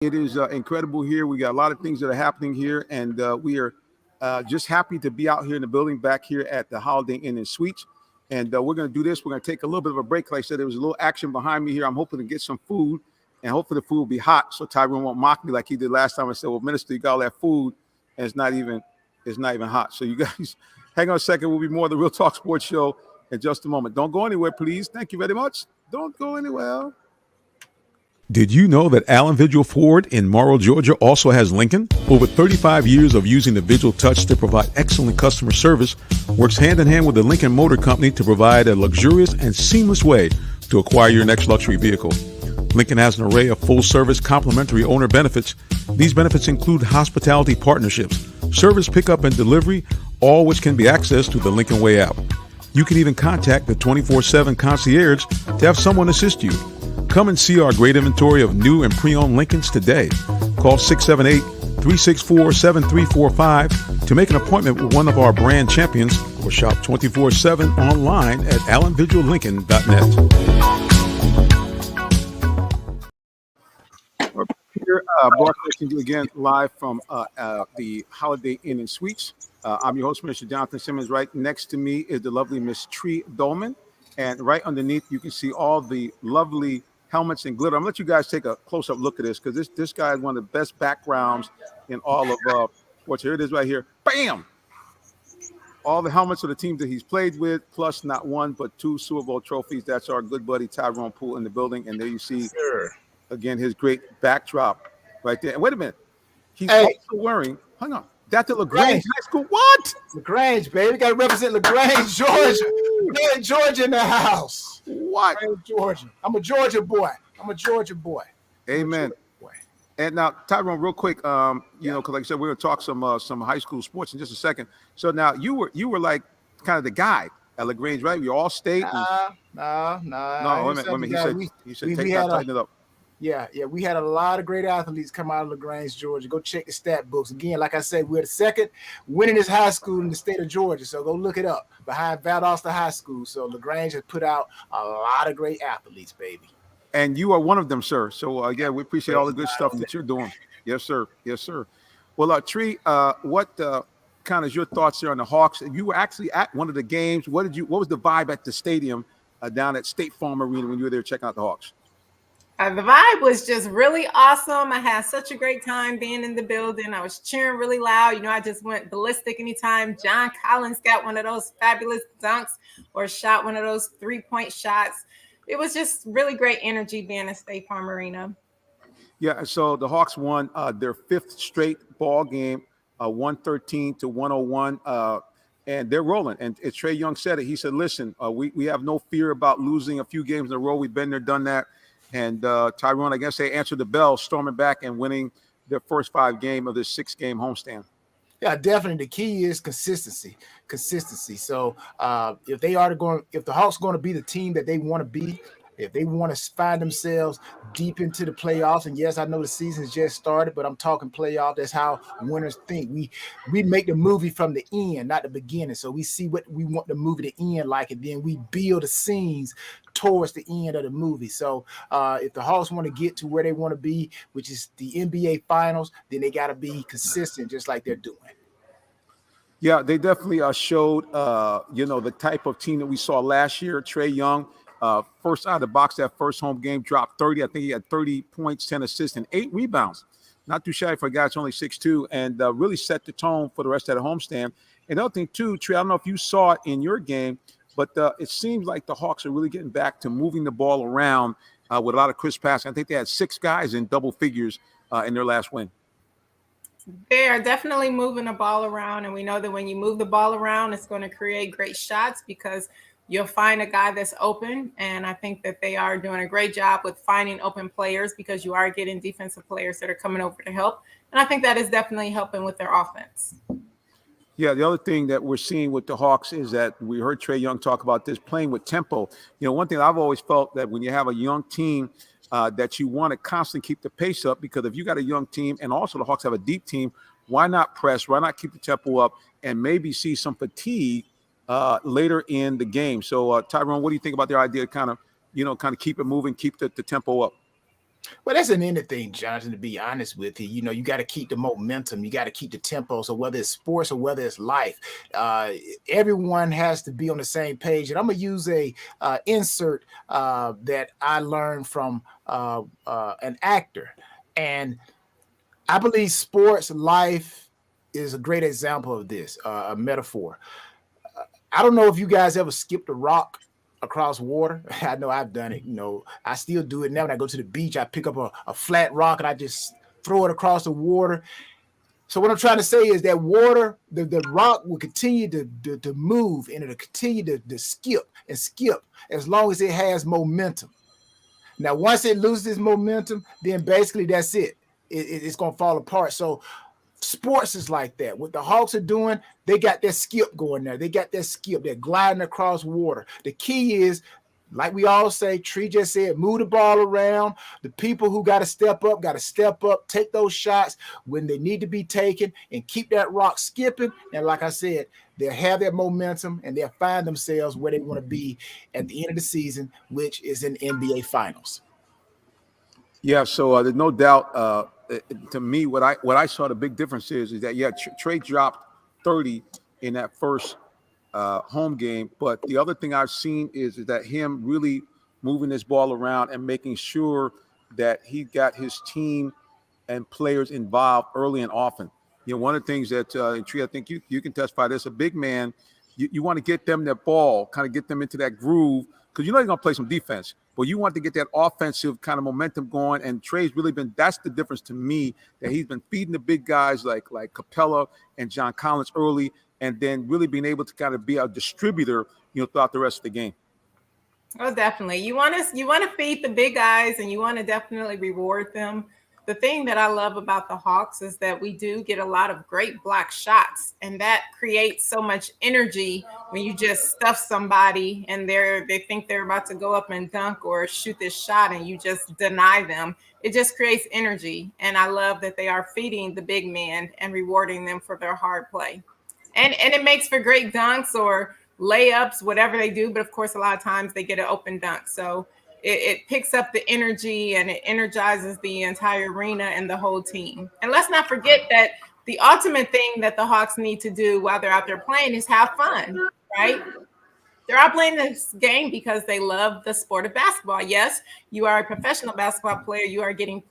It is incredible here. We got a lot of things that are happening here, and we are just happy to be out here in the building back here at the Holiday Inn and Suites. And we're going to do this. We're going to take a little bit of a break. Like I said, there was a little action behind me here. I'm hoping to get some food, and hopefully the food will be hot so Tyrone won't mock me like he did last time. I said, "Well, Minister, you got all that food, and it's not even hot." So you guys, hang on a second. We'll be more of the Real Talk Sports Show in just a moment. Don't go anywhere, please. Thank you very much. Don't go anywhere. Did you know that Allen Vigil Ford in Morrow, Georgia also has Lincoln? Over 35 years of using the Vigil Touch to provide excellent customer service, works hand in hand with the Lincoln Motor Company to provide a luxurious and seamless way to acquire your next luxury vehicle. Lincoln has an array of full-service complimentary owner benefits. These benefits include hospitality partnerships, service pickup and delivery, all which can be accessed through the Lincoln Way app. You can even contact the 24/7 concierge to have someone assist you. Come and see our great inventory of new and pre-owned Lincolns today. Call 678-364-7345 to make an appointment with one of our brand champions or shop 24/7 online at allenvigillincoln.net. We're here broadcasting you again live from the Holiday Inn and Suites. I'm your host, Mr. Jonathan Simmons. Right next to me is the lovely Miss Tree Dolman. And right underneath, you can see all the lovely helmets and glitter. I'm gonna let you guys take a close-up look at this because this guy is one of the best backgrounds in all of sports. Here it is right here. Bam! All the helmets of the teams that he's played with, plus not one but two Super Bowl trophies. That's our good buddy Tyrone Poole in the building. And there you see, again, his great backdrop right there. And wait a minute. He's also wearing, hang on, that's at LaGrange High School. What? LaGrange, baby. Got to represent LaGrange, Georgia. LaGrange, Georgia in the house. What? LaGrange, Georgia. I'm a Georgia boy. Amen. And now, Tyrone, real quick, because like I said, we're gonna talk some high school sports in just a second. So now you were like kind of the guy at LaGrange, right? You're all state. No. Wait a minute. He said tighten it up. Yeah. We had a lot of great athletes come out of LaGrange, Georgia. Go check the stat books. Again, like I said, we're the second winningest high school in the state of Georgia. So go look it up behind Valdosta High School. So LaGrange has put out a lot of great athletes, baby. And you are one of them, sir. So we appreciate all the good stuff that you're doing. Yes, sir. Well, Tree, what kind of your thoughts here on the Hawks? You were actually at one of the games. What was the vibe at the stadium down at State Farm Arena when you were there checking out the Hawks? The vibe was just really awesome. I had such a great time being in the building. I was cheering really loud. I just went ballistic anytime John Collins got one of those fabulous dunks or shot one of those 3-point shots. It was just really great energy being at State Farm Arena. Yeah, so the Hawks won their fifth straight ball game, 113-101, and they're rolling. And Trae Young said it. He said, listen, we have no fear about losing a few games in a row. We've been there, done that. And Tyrone, I guess they answered the bell, storming back and winning their first 5 game of this 6-game homestand. Yeah, definitely. The key is consistency. So if the Hawks are going to be the team that they want to be, if they want to find themselves deep into the playoffs, and yes, I know the season's just started, but I'm talking playoff. That's how winners think. We make the movie from the end, not the beginning. So we see what we want the movie to end like, and then we build the scenes towards the end of the movie. So if the Hawks want to get to where they want to be, which is the NBA Finals, then they got to be consistent, just like they're doing. Yeah, they definitely showed, the type of team that we saw last year. Trae Young, first out of the box, that first home game, dropped 30. I think he had 30 points, 10 assists, and 8 rebounds. Not too shy for a guy that's only 6'2", and really set the tone for the rest of the homestand. Another thing, too, Trae, I don't know if you saw it in your game, but it seems like the Hawks are really getting back to moving the ball around with a lot of crisp passing. I think they had 6 guys in double figures in their last win. They are definitely moving the ball around, and we know that when you move the ball around, it's going to create great shots because you'll find a guy that's open, and I think that they are doing a great job with finding open players because you are getting defensive players that are coming over to help, and I think that is definitely helping with their offense. Yeah, the other thing that we're seeing with the Hawks is that we heard Trae Young talk about this, playing with tempo. One thing I've always felt that when you have a young team, that you want to constantly keep the pace up, because if you got a young team and also the Hawks have a deep team, why not press? Why not keep the tempo up and maybe see some fatigue later in the game? So, Tyrone, what do you think about their idea to kind of keep it moving, keep the tempo up? Well, that's in anything, Jonathan, to be honest with you. You got to keep the momentum. You got to keep the tempo. So whether it's sports or whether it's life, everyone has to be on the same page. And I'm going to use a insert that I learned from an actor. And I believe sports life is a great example of this, a metaphor. I don't know if you guys ever skipped a rock across water. I know I've done it. I still do it now. When I go to the beach, I pick up a flat rock and I just throw it across the water. So what I'm trying to say is that water, the rock will continue to move, and it'll continue to skip and skip as long as it has momentum. Now, once it loses momentum, then basically that's it. It's going to fall apart. So sports is like that. What the Hawks are doing, they got that skip going there. They got that skip. They're gliding across water. The key is, like we all say, Tree just said, move the ball around. The people who got to step up, take those shots when they need to be taken, and keep that rock skipping. And like I said, they'll have that momentum, and they'll find themselves where they want to be at the end of the season, which is in NBA Finals. Yeah, so there's no doubt. To me, what I saw the big difference is that Trey dropped 30 in that first home game, but the other thing I've seen is that him really moving this ball around and making sure that he got his team and players involved early and often. One of the things that Tree, I think you can testify this: a big man, you want to get them that ball, kind of get them into that groove, because you're going to play some defense, but you want to get that offensive kind of momentum going. And Trey's really that's the difference to me, that he's been feeding the big guys like Capella and John Collins early, and then really being able to kind of be a distributor, throughout the rest of the game. Oh, definitely. You want to feed the big guys, and you want to definitely reward them. The thing that I love about the Hawks is that we do get a lot of great block shots, and that creates so much energy when you just stuff somebody and they think they're about to go up and dunk or shoot this shot, and you just deny them. It just creates energy, and I love that they are feeding the big men and rewarding them for their hard play. And it makes for great dunks or layups, whatever they do. But of course, a lot of times they get an open dunk. So it picks up the energy, and it energizes the entire arena and the whole team. And let's not forget that the ultimate thing that the Hawks need to do while they're out there playing is have fun, right? They're out playing this game because they love the sport of basketball. Yes, you are a professional basketball player. You are getting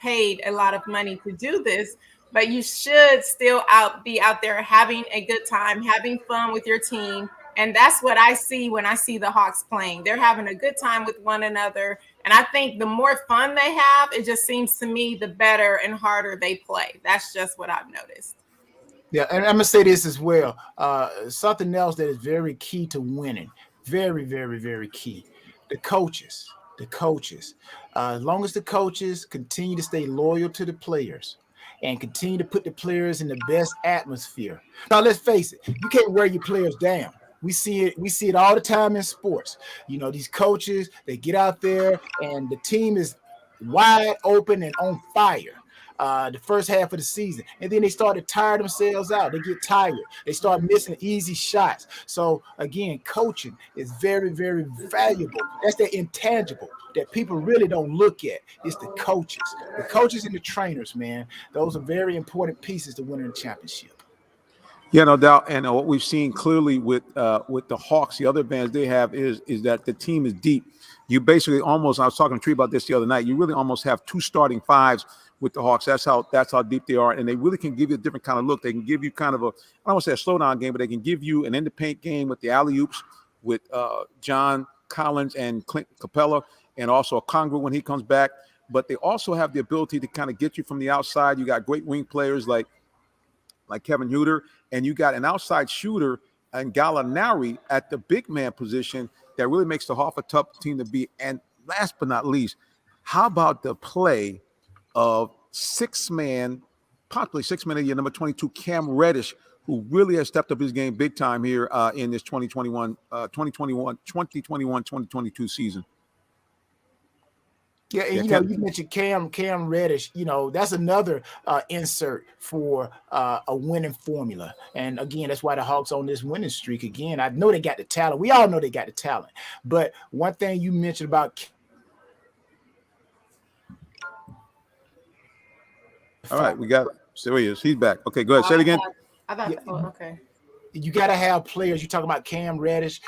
paid a lot of money to do this, but you should still be out there having a good time, having fun with your team. And that's what I see when I see the Hawks playing. They're having a good time with one another. And I think the more fun they have, it just seems to me the better and harder they play. That's just what I've noticed. Yeah, and I'm going to say this as well. Something else that is very key to winning, very, very, very key. The coaches. As long as the coaches continue to stay loyal to the players and continue to put the players in the best atmosphere. Now, let's face it, you can't wear your players down. We see it all the time in sports. These coaches, they get out there and the team is wide open and on fire the first half of the season. And then they start to tire themselves out. They get tired. They start missing easy shots. So again, coaching is very, very valuable. That's the intangible that people really don't look at. It's the coaches. The coaches and the trainers, man. Those are very important pieces to winning a championship. Yeah, no doubt. And what we've seen clearly with the Hawks, the other advantage they have is that the team is deep. You basically almost, I was talking to Tree about this the other night, you really almost have two starting fives with the Hawks. That's how deep they are. And they really can give you a different kind of look. They can give you kind of I don't want to say a slowdown game, but they can give you an in-the-paint game with the alley-oops with John Collins and Clint Capella, and also a Congra when he comes back. But they also have the ability to kind of get you from the outside. You got great wing players like Kevin Huerter, and you got an outside shooter and Gallinari at the big man position that really makes the Hawks a tough team to beat. And last but not least, how about the play of possibly six man of the year, number 22, Cam Reddish, who really has stepped up his game big time here in this 2021-2022 season. Yeah, and you mentioned Cam Reddish. That's another insert for a winning formula. And again, that's why the Hawks on this winning streak. Again, I know they got the talent. We all know they got the talent. But one thing you mentioned about All right, we got. There he is. He's back. Okay, go ahead. Say it again. I thought. Yeah. Okay. You got to have players. You talk about Cam Reddish.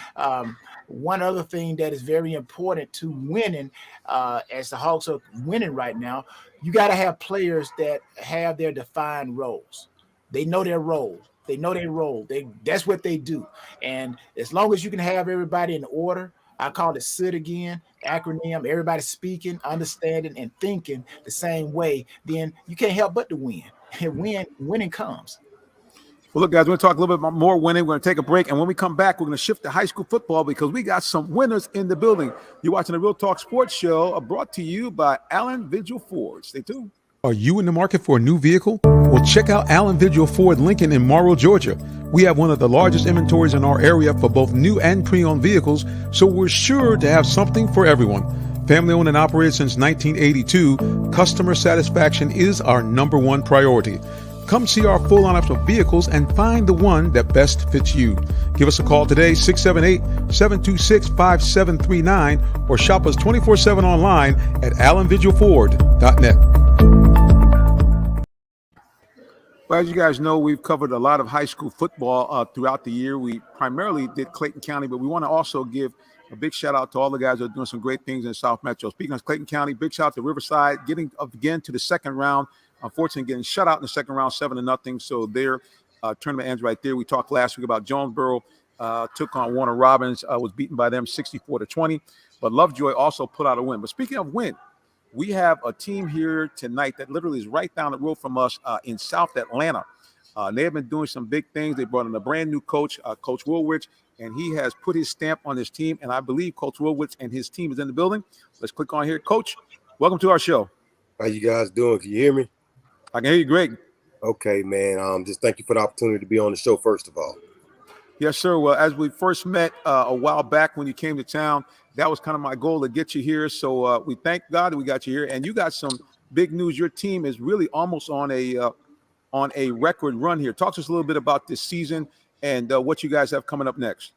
One other thing that is very important to winning, as the Hawks are winning right now, you got to have players that have their defined roles. They know their role. They know their role. That's what they do. And as long as you can have everybody in order, I call it SIT again, acronym, everybody speaking, understanding, and thinking the same way, then you can't help but to win. And winning comes. Well, look, guys, we're going to talk a little bit about more winning. We're going to take a break. And when we come back, we're going to shift to high school football because we got some winners in the building. You're watching the Real Talk Sports Show brought to you by Allen Vigil Ford. Stay tuned. Are you in the market for a new vehicle? Well, check out Allen Vigil Ford Lincoln in Morrow, Georgia. We have one of the largest inventories in our area for both new and pre-owned vehicles, so we're sure to have something for everyone. Family owned and operated since 1982, customer satisfaction is our number one priority. Come see our full lineup of vehicles and find the one that best fits you. Give us a call today, 678-726-5739, or shop us 24/7 online at allenvigilford.net. Well, as you guys know, we've covered a lot of high school football throughout the year. We primarily did Clayton County, but we want to also give a big shout out to all the guys that are doing some great things in South Metro. Speaking of Clayton County, big shout out to Riverside, getting up again to the second round. Unfortunately, getting shut out in the second round, 7-0. So their tournament ends right there. We talked last week about Jonesboro took on Warner Robins, was beaten by them 64-20. But Lovejoy also put out a win. But speaking of win, we have a team here tonight that literally is right down the road from us in South Atlanta. They have been doing some big things. They brought in a brand new coach, Coach Woolwich, and he has put his stamp on his team. And I believe Coach Woolwich and his team is in the building. Let's click on here. Coach, welcome to our show. How you guys doing? Can you hear me? I can hear you great. Okay, man. Just thank you for the opportunity to be on the show, first of all. Yes, sir. Well, as we first met a while back when you came to town, that was kind of my goal to get you here. So we thank God that we got you here. And you got some big news. Your team is really almost on a record run here. Talk to us a little bit about this season and what you guys have coming up next.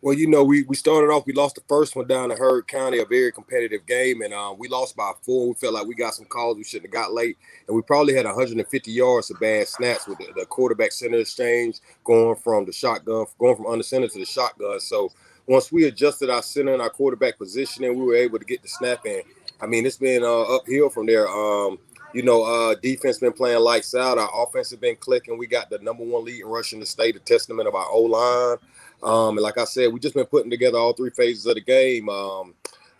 Well, you know, we started off, we lost the first one down to Heard County, a very competitive game, and we lost by 4. We felt like we got some calls we shouldn't have got late, and we probably had 150 yards of bad snaps with the quarterback center exchange going from under center to the shotgun. So once we adjusted our center and our quarterback positioning, we were able to get the snap in. I mean, it's been uphill from there. Defense been playing lights out. Our offense has been clicking. We got the number 1 lead in rushing the state, a testament of our O-line. And like I said, we just been putting together all 3 phases of the game,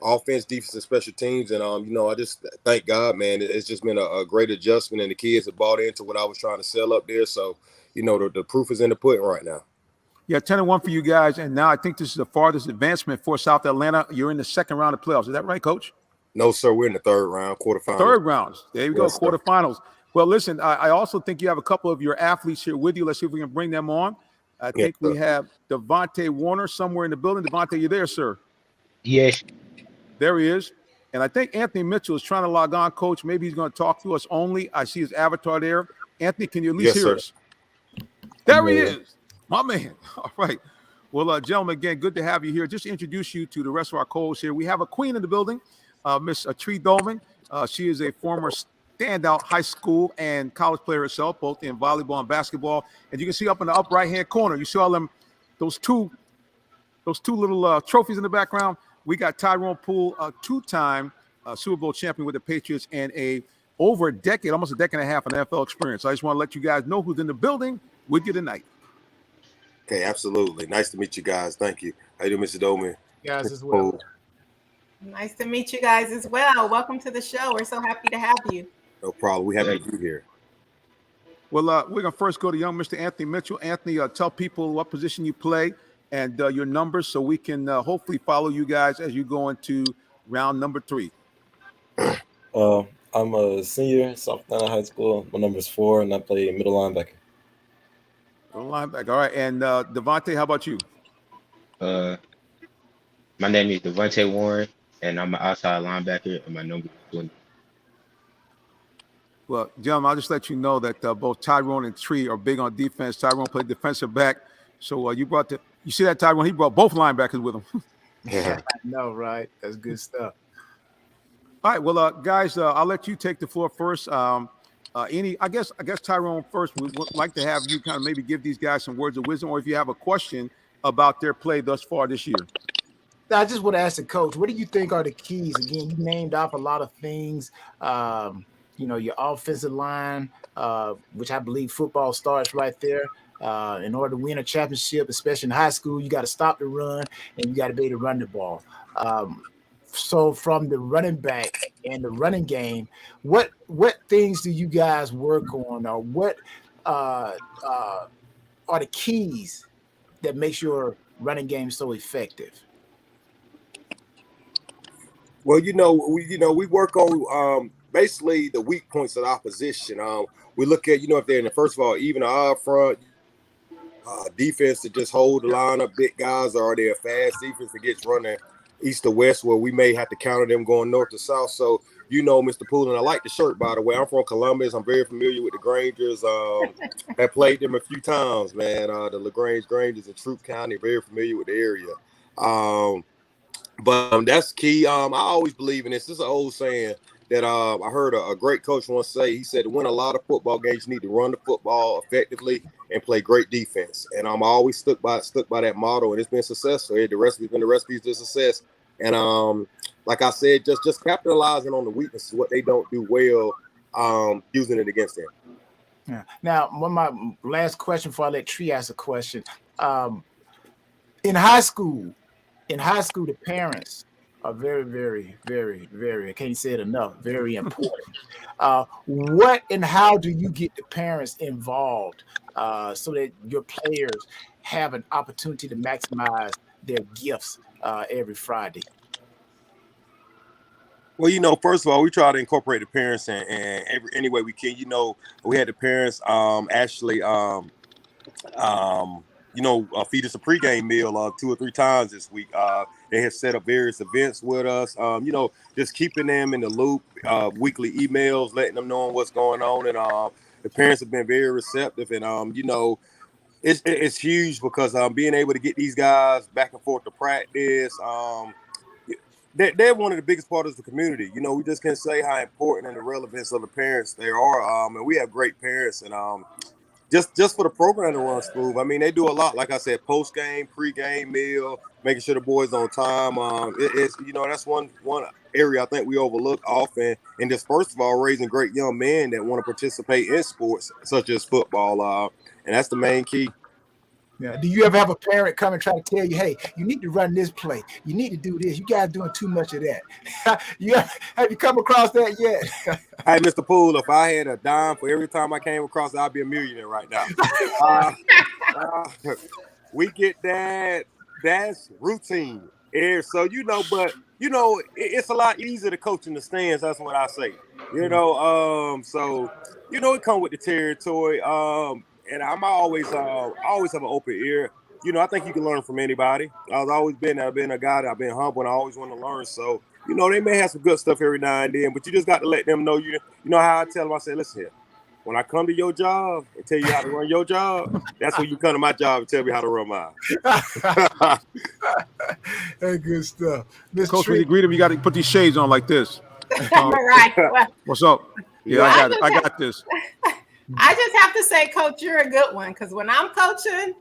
offense, defense, and special teams. And, I just thank God, man. It's just been a great adjustment, and the kids have bought into what I was trying to sell up there. So, the proof is in the pudding right now. Yeah, 10-1 for you guys. And now I think this is the farthest advancement for South Atlanta. You're in the second round of playoffs. Is that right, Coach? No, sir. We're in the third round, quarterfinals. Third rounds. There you go, Yes, quarterfinals. Well, listen, I also think you have a couple of your athletes here with you. Let's see if we can bring them on. I think we have Devontae Warner somewhere in the building. Devontae, you there, sir? Yes. There he is. And I think Anthony Mitchell is trying to log on, Coach. Maybe he's going to talk to us only. I see his avatar there. Anthony, can you at least hear us? There he is. My man. All right. Well, gentlemen, again, good to have you here. Just to introduce you to the rest of our co-hosts here. We have a queen in the building, Miss Tree Dolman. She is a former standout high school and college player herself, both in volleyball and basketball. And you can see up in the up right-hand corner, you see all them, those two little trophies in the background. We got Tyrone Poole, a 2-time Super Bowl champion with the Patriots, and over a decade, almost a decade and a half, an NFL experience. So I just want to let you guys know who's in the building with you tonight. Okay, absolutely. Nice to meet you guys. Thank you. How you doing, Mr. Dolman? Guys as well. Nice to meet you guys as well. Welcome to the show. We're so happy to have you. No problem. We happy to be here. Well, we're going to first go to young Mr. Anthony Mitchell. Anthony, tell people what position you play and your numbers so we can hopefully follow you guys as you go into round number 3. I'm a senior at South Atlanta High School. My number is 4, and I play middle linebacker. Middle linebacker. All right. And Devontae, how about you? My name is Devontae Warren, and I'm an outside linebacker, and my number is 20. Well, gentlemen, I'll just let you know that both Tyrone and Tree are big on defense. Tyrone played defensive back. So you see that, Tyrone? He brought both linebackers with him. Yeah. I know, right? That's good stuff. All right. Well, guys, I'll let you take the floor first. I guess Tyrone first would like to have you kind of maybe give these guys some words of wisdom, or if you have a question about their play thus far this year. I just want to ask the coach, what do you think are the keys? Again, you named off a lot of things. Your offensive line, which I believe football starts right there. In order to win a championship, especially in high school, you got to stop the run and you got to be able to run the ball. So from the running back and the running game, what things do you guys work on, or what are the keys that makes your running game so effective? Well, we work on basically the weak points of the opposition. We look at, if they're in the first of all, even our front defense to just hold the line up, big guys, or are they a fast defense that gets running east to west, where we may have to counter them going north to south. So, Mr. Poole, I like the shirt, by the way. I'm from Columbus. I'm very familiar with the Grangers. Have played them a few times, man. The LaGrange Grangers in Troup County, very familiar with the area. But that's key. I always believe in this. This is an old saying that I heard a great coach once say. He said, to win a lot of football games, you need to run the football effectively and play great defense. And I'm always stuck by that motto, and it's been successful. The recipe's been the recipe to success. And like I said, just capitalizing on the weaknesses, what they don't do well, using it against them. Yeah. Now, my last question before I let Tree ask a question. In high school, the parents are very, very, very, very, I can't say it enough, very important. What and how do you get the parents involved so that your players have an opportunity to maximize their gifts every Friday? Well, first of all, we try to incorporate the parents in any way we can. We had the parents actually feed us a pregame meal 2 or 3 times this week. They have set up various events with us, just keeping them in the loop, weekly emails, letting them know what's going on. And the parents have been very receptive. And, it's huge because being able to get these guys back and forth to practice, they're one of the biggest parts of the community. We just can't say how important and the relevance of the parents they are. And we have great parents. And just for the program to run smooth, I mean, they do a lot. Like I said, post-game, pre-game meal, making sure the boys on time. It's that's one area I think we overlook often. And just first of all, raising great young men that want to participate in sports such as football. And that's the main key. Yeah. Do you ever have a parent come and try to tell you, hey, you need to run this play, you need to do this, you guys doing too much of that? Have you come across that yet? Hey, Mr. Poole, if I had a dime for every time I came across it, I'd be a millionaire right now. We get that. That's routine. So, it's a lot easier to coach in the stands. That's what I say. So, it comes with the territory. And I'm always have an open ear. I think you can learn from anybody. I've always been a guy that I've been humble and I always want to learn. So, they may have some good stuff every now and then, but you just got to let them know. You know how I tell them, I say, listen here, when I come to your job and tell you how to run your job, that's when you come to my job and tell me how to run mine. That's good stuff. Coach, when you greet him, you got to put these shades on like this. Right. What's up? Yeah, I got this. I just have to say, Coach, you're a good one, because when I'm coaching,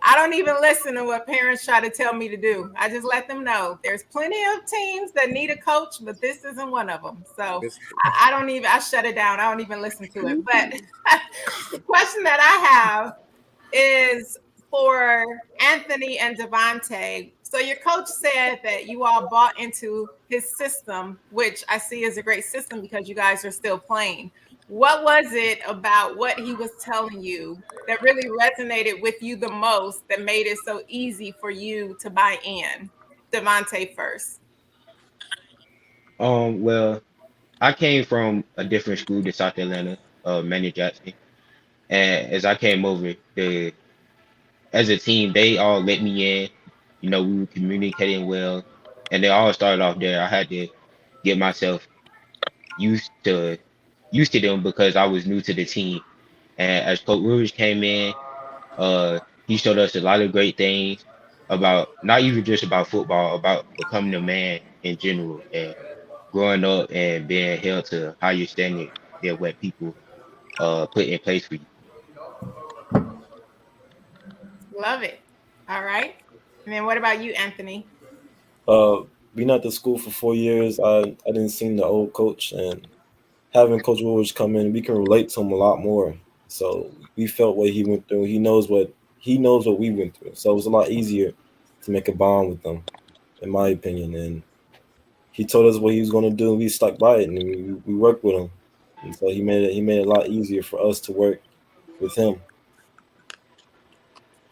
I don't even listen to what parents try to tell me to do. I just let them know there's plenty of teams that need a coach, but this isn't one of them. So I shut it down. I don't even listen to it. But the question that I have is for Anthony and Devontae. So your coach said that you all bought into his system, which I see as a great system because you guys are still playing. What was it about what he was telling you that really resonated with you the most that made it so easy for you to buy in? Devontae first. Well, I came from a different school to South Atlanta, Manny Jackson. And as I came over, as a team, they all let me in. We were communicating well. And they all started off there. I had to get myself used to them because I was new to the team. And as Coach Rivers came in, he showed us a lot of great things about not even just about football, about becoming a man in general and growing up and being held to higher standard than what people put in place for you. Love it. All right. And then what about you, Anthony? Being at the school for 4 years, I didn't see the old coach, and having Coach Woolridge come in, we can relate to him a lot more. So we felt what he went through. He knows what we went through. So it was a lot easier to make a bond with them, in my opinion. And he told us what he was going to do, and we stuck by it, and we worked with him. And so he made it a lot easier for us to work with him.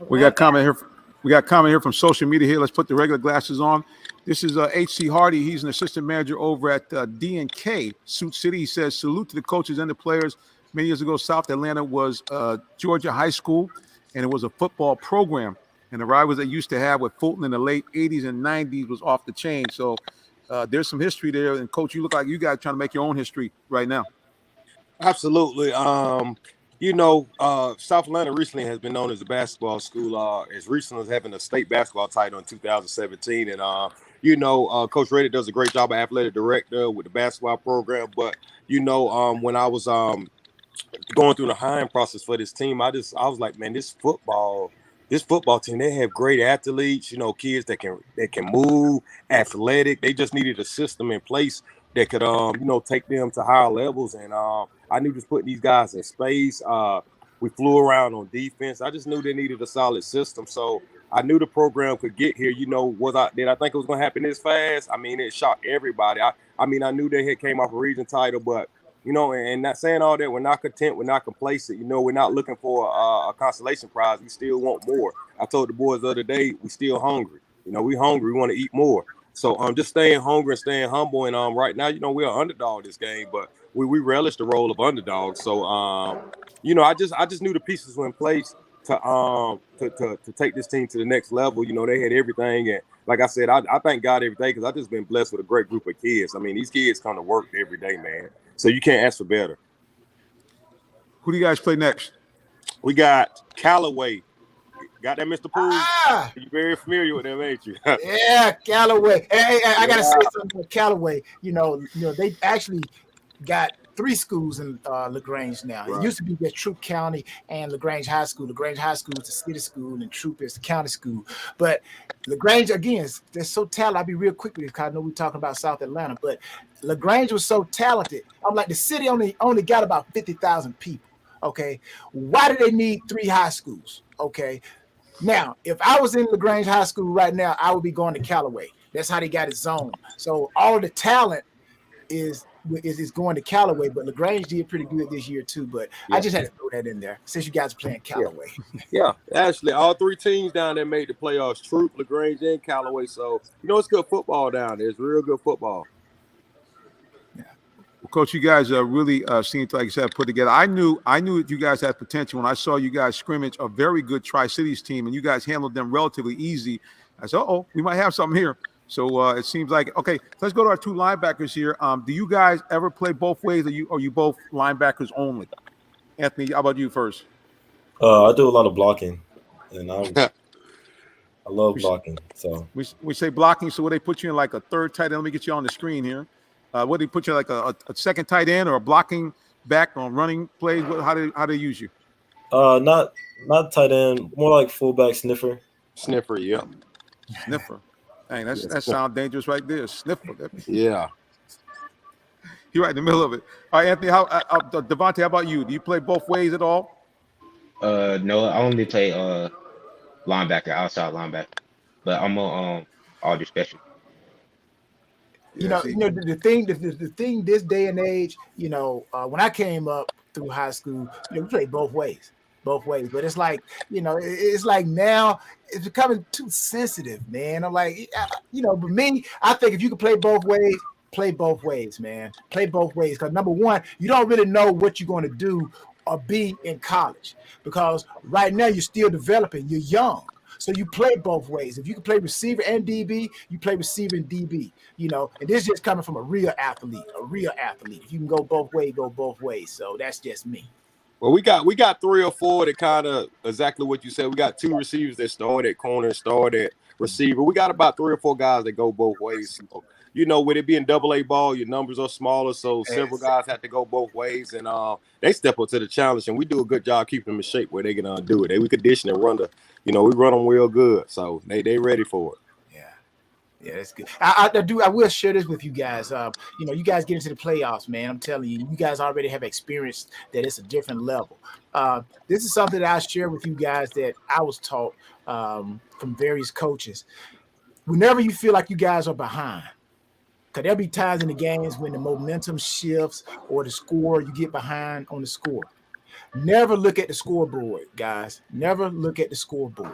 We got comment here. We got comment here from social media here. Let's put the regular glasses on. This is H.C. Hardy. He's an assistant manager over at D&K Suit City. He says, salute to the coaches and the players. Many years ago, South Atlanta was Georgia high school, and it was a football program. And the rivals they used to have with Fulton in the late 80s and 90s was off the chain. So there's some history there. And, Coach, you look like you guys trying to make your own history right now. Absolutely. South Atlanta recently has been known as a basketball school, as recently as having a state basketball title in 2017. And, Coach Reddish does a great job of athletic director with the basketball program. But, when I was going through the hiring process for this team, I was like, man, this football team, they have great athletes, kids that can move, athletic. They just needed a system in place that could, take them to higher levels. And I knew just putting these guys in space. We flew around on defense. I just knew they needed a solid system. So I knew the program could get here. Did I think it was going to happen this fast? I mean, it shocked everybody. I knew they had came off a region title, but, and not saying all that, we're not content, we're not complacent. We're not looking for a consolation prize. We still want more. I told the boys the other day, we still hungry. We hungry. We want to eat more. So just staying hungry and staying humble. And right now, we're an underdog this game, but we relish the role of underdog. So I just knew the pieces were in place to take this team to the next level. They had everything, and like I said, I thank God every day because I've just been blessed with a great group of kids. I mean, these kids come to work every day, man. So you can't ask for better. Who do you guys play next? We got Callaway. Got that, Mr. Poole? You're very familiar with them, ain't you? Yeah, Callaway. Hey, I gotta say something about Callaway. They actually got 3 schools in LaGrange now. Right. It used to be just Troup County and LaGrange High School. LaGrange High School is the city school, and Troup is the county school. But LaGrange, again, they're so talented. I'll be real quick with this because I know we're talking about South Atlanta, but LaGrange was so talented. I'm like, the city only got about 50,000 people. Okay, why do they need 3 high schools? Okay. Now, if I was in LaGrange High School right now, I would be going to Callaway. That's how they got it zoned. So all of the talent is going to Callaway, but LaGrange did pretty good this year too. But yeah. I just had to throw that in there since you guys are playing Callaway. Yeah, actually, all 3 teams down there made the playoffs: Troup, LaGrange, and Callaway. So it's good football down there. It's real good football. Coach, you guys really seemed like you said put together. I knew that you guys had potential when I saw you guys scrimmage a very good Tri-Cities team, and you guys handled them relatively easy. I said, we might have something here. So it seems like okay. Let's go to our 2 linebackers here. Do you guys ever play both ways, or you both linebackers only? Anthony, how about you first? I do a lot of blocking, and I love blocking. So we say blocking. So what they put you in like a third tight end? Let me get you on the screen here. What do they put you like a second tight end or a blocking back on running plays? How do they use you? Not tight end, more like fullback sniffer. Sniffer, yeah. Sniffer. Dang, that sounds dangerous right there. Sniffer. Yeah. You're right in the middle of it. All right, Anthony. Devontae, how about you? Do you play both ways at all? No, I only play linebacker, outside linebacker, but I'm on all the special. The thing this day and age, when I came up through high school, we played both ways. But it's like, it's like now it's becoming too sensitive, man. I'm like, but me, I think if you can play both ways, man. Play both ways. Because number one, you don't really know what you're going to do or be in college. Because right now you're still developing. You're young. So you play both ways. If you can play receiver and DB, you play receiver and DB. And this is just coming from a real athlete. If you can go both ways, go both ways. So that's just me. Well, we got 3 or 4 that kind of exactly what you said. We got 2 receivers that start at corner, start at receiver. We got about 3 or 4 guys that go both ways. So with it being AA ball, your numbers are smaller, so several guys have to go both ways, and they step up to the challenge, and we do a good job keeping them in shape where they can do it. We condition and run we run them real good, so they ready for it. Yeah, that's good. I will share this with you guys. You guys get into the playoffs, man. I'm telling you, you guys already have experienced that it's a different level. This is something that I share with you guys that I was taught from various coaches. Whenever you feel like you guys are behind, because there'll be times in the games when the momentum shifts or the score, you get behind on the score. Never look at the scoreboard, guys. Never look at the scoreboard.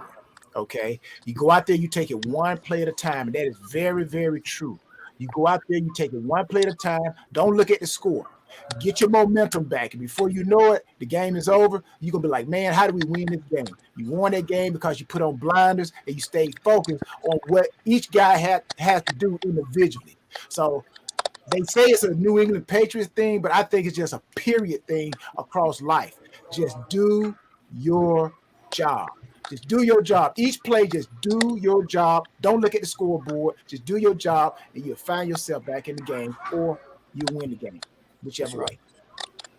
Okay, you go out there, you take it one play at a time, and that is very, very true. You go out there, you take it one play at a time. Don't look at the score. Get your momentum back, and before you know it, the game is over. You're gonna be like, man, how do we win this game? You won that game because you put on blinders and you stayed focused on what each guy has to do individually. So they say it's a New England Patriots thing, but I think it's just a period thing across life. Just do your job. Just do your job. Each play, just do your job. Don't look at the scoreboard. Just do your job, and you'll find yourself back in the game, or you win the game, whichever way.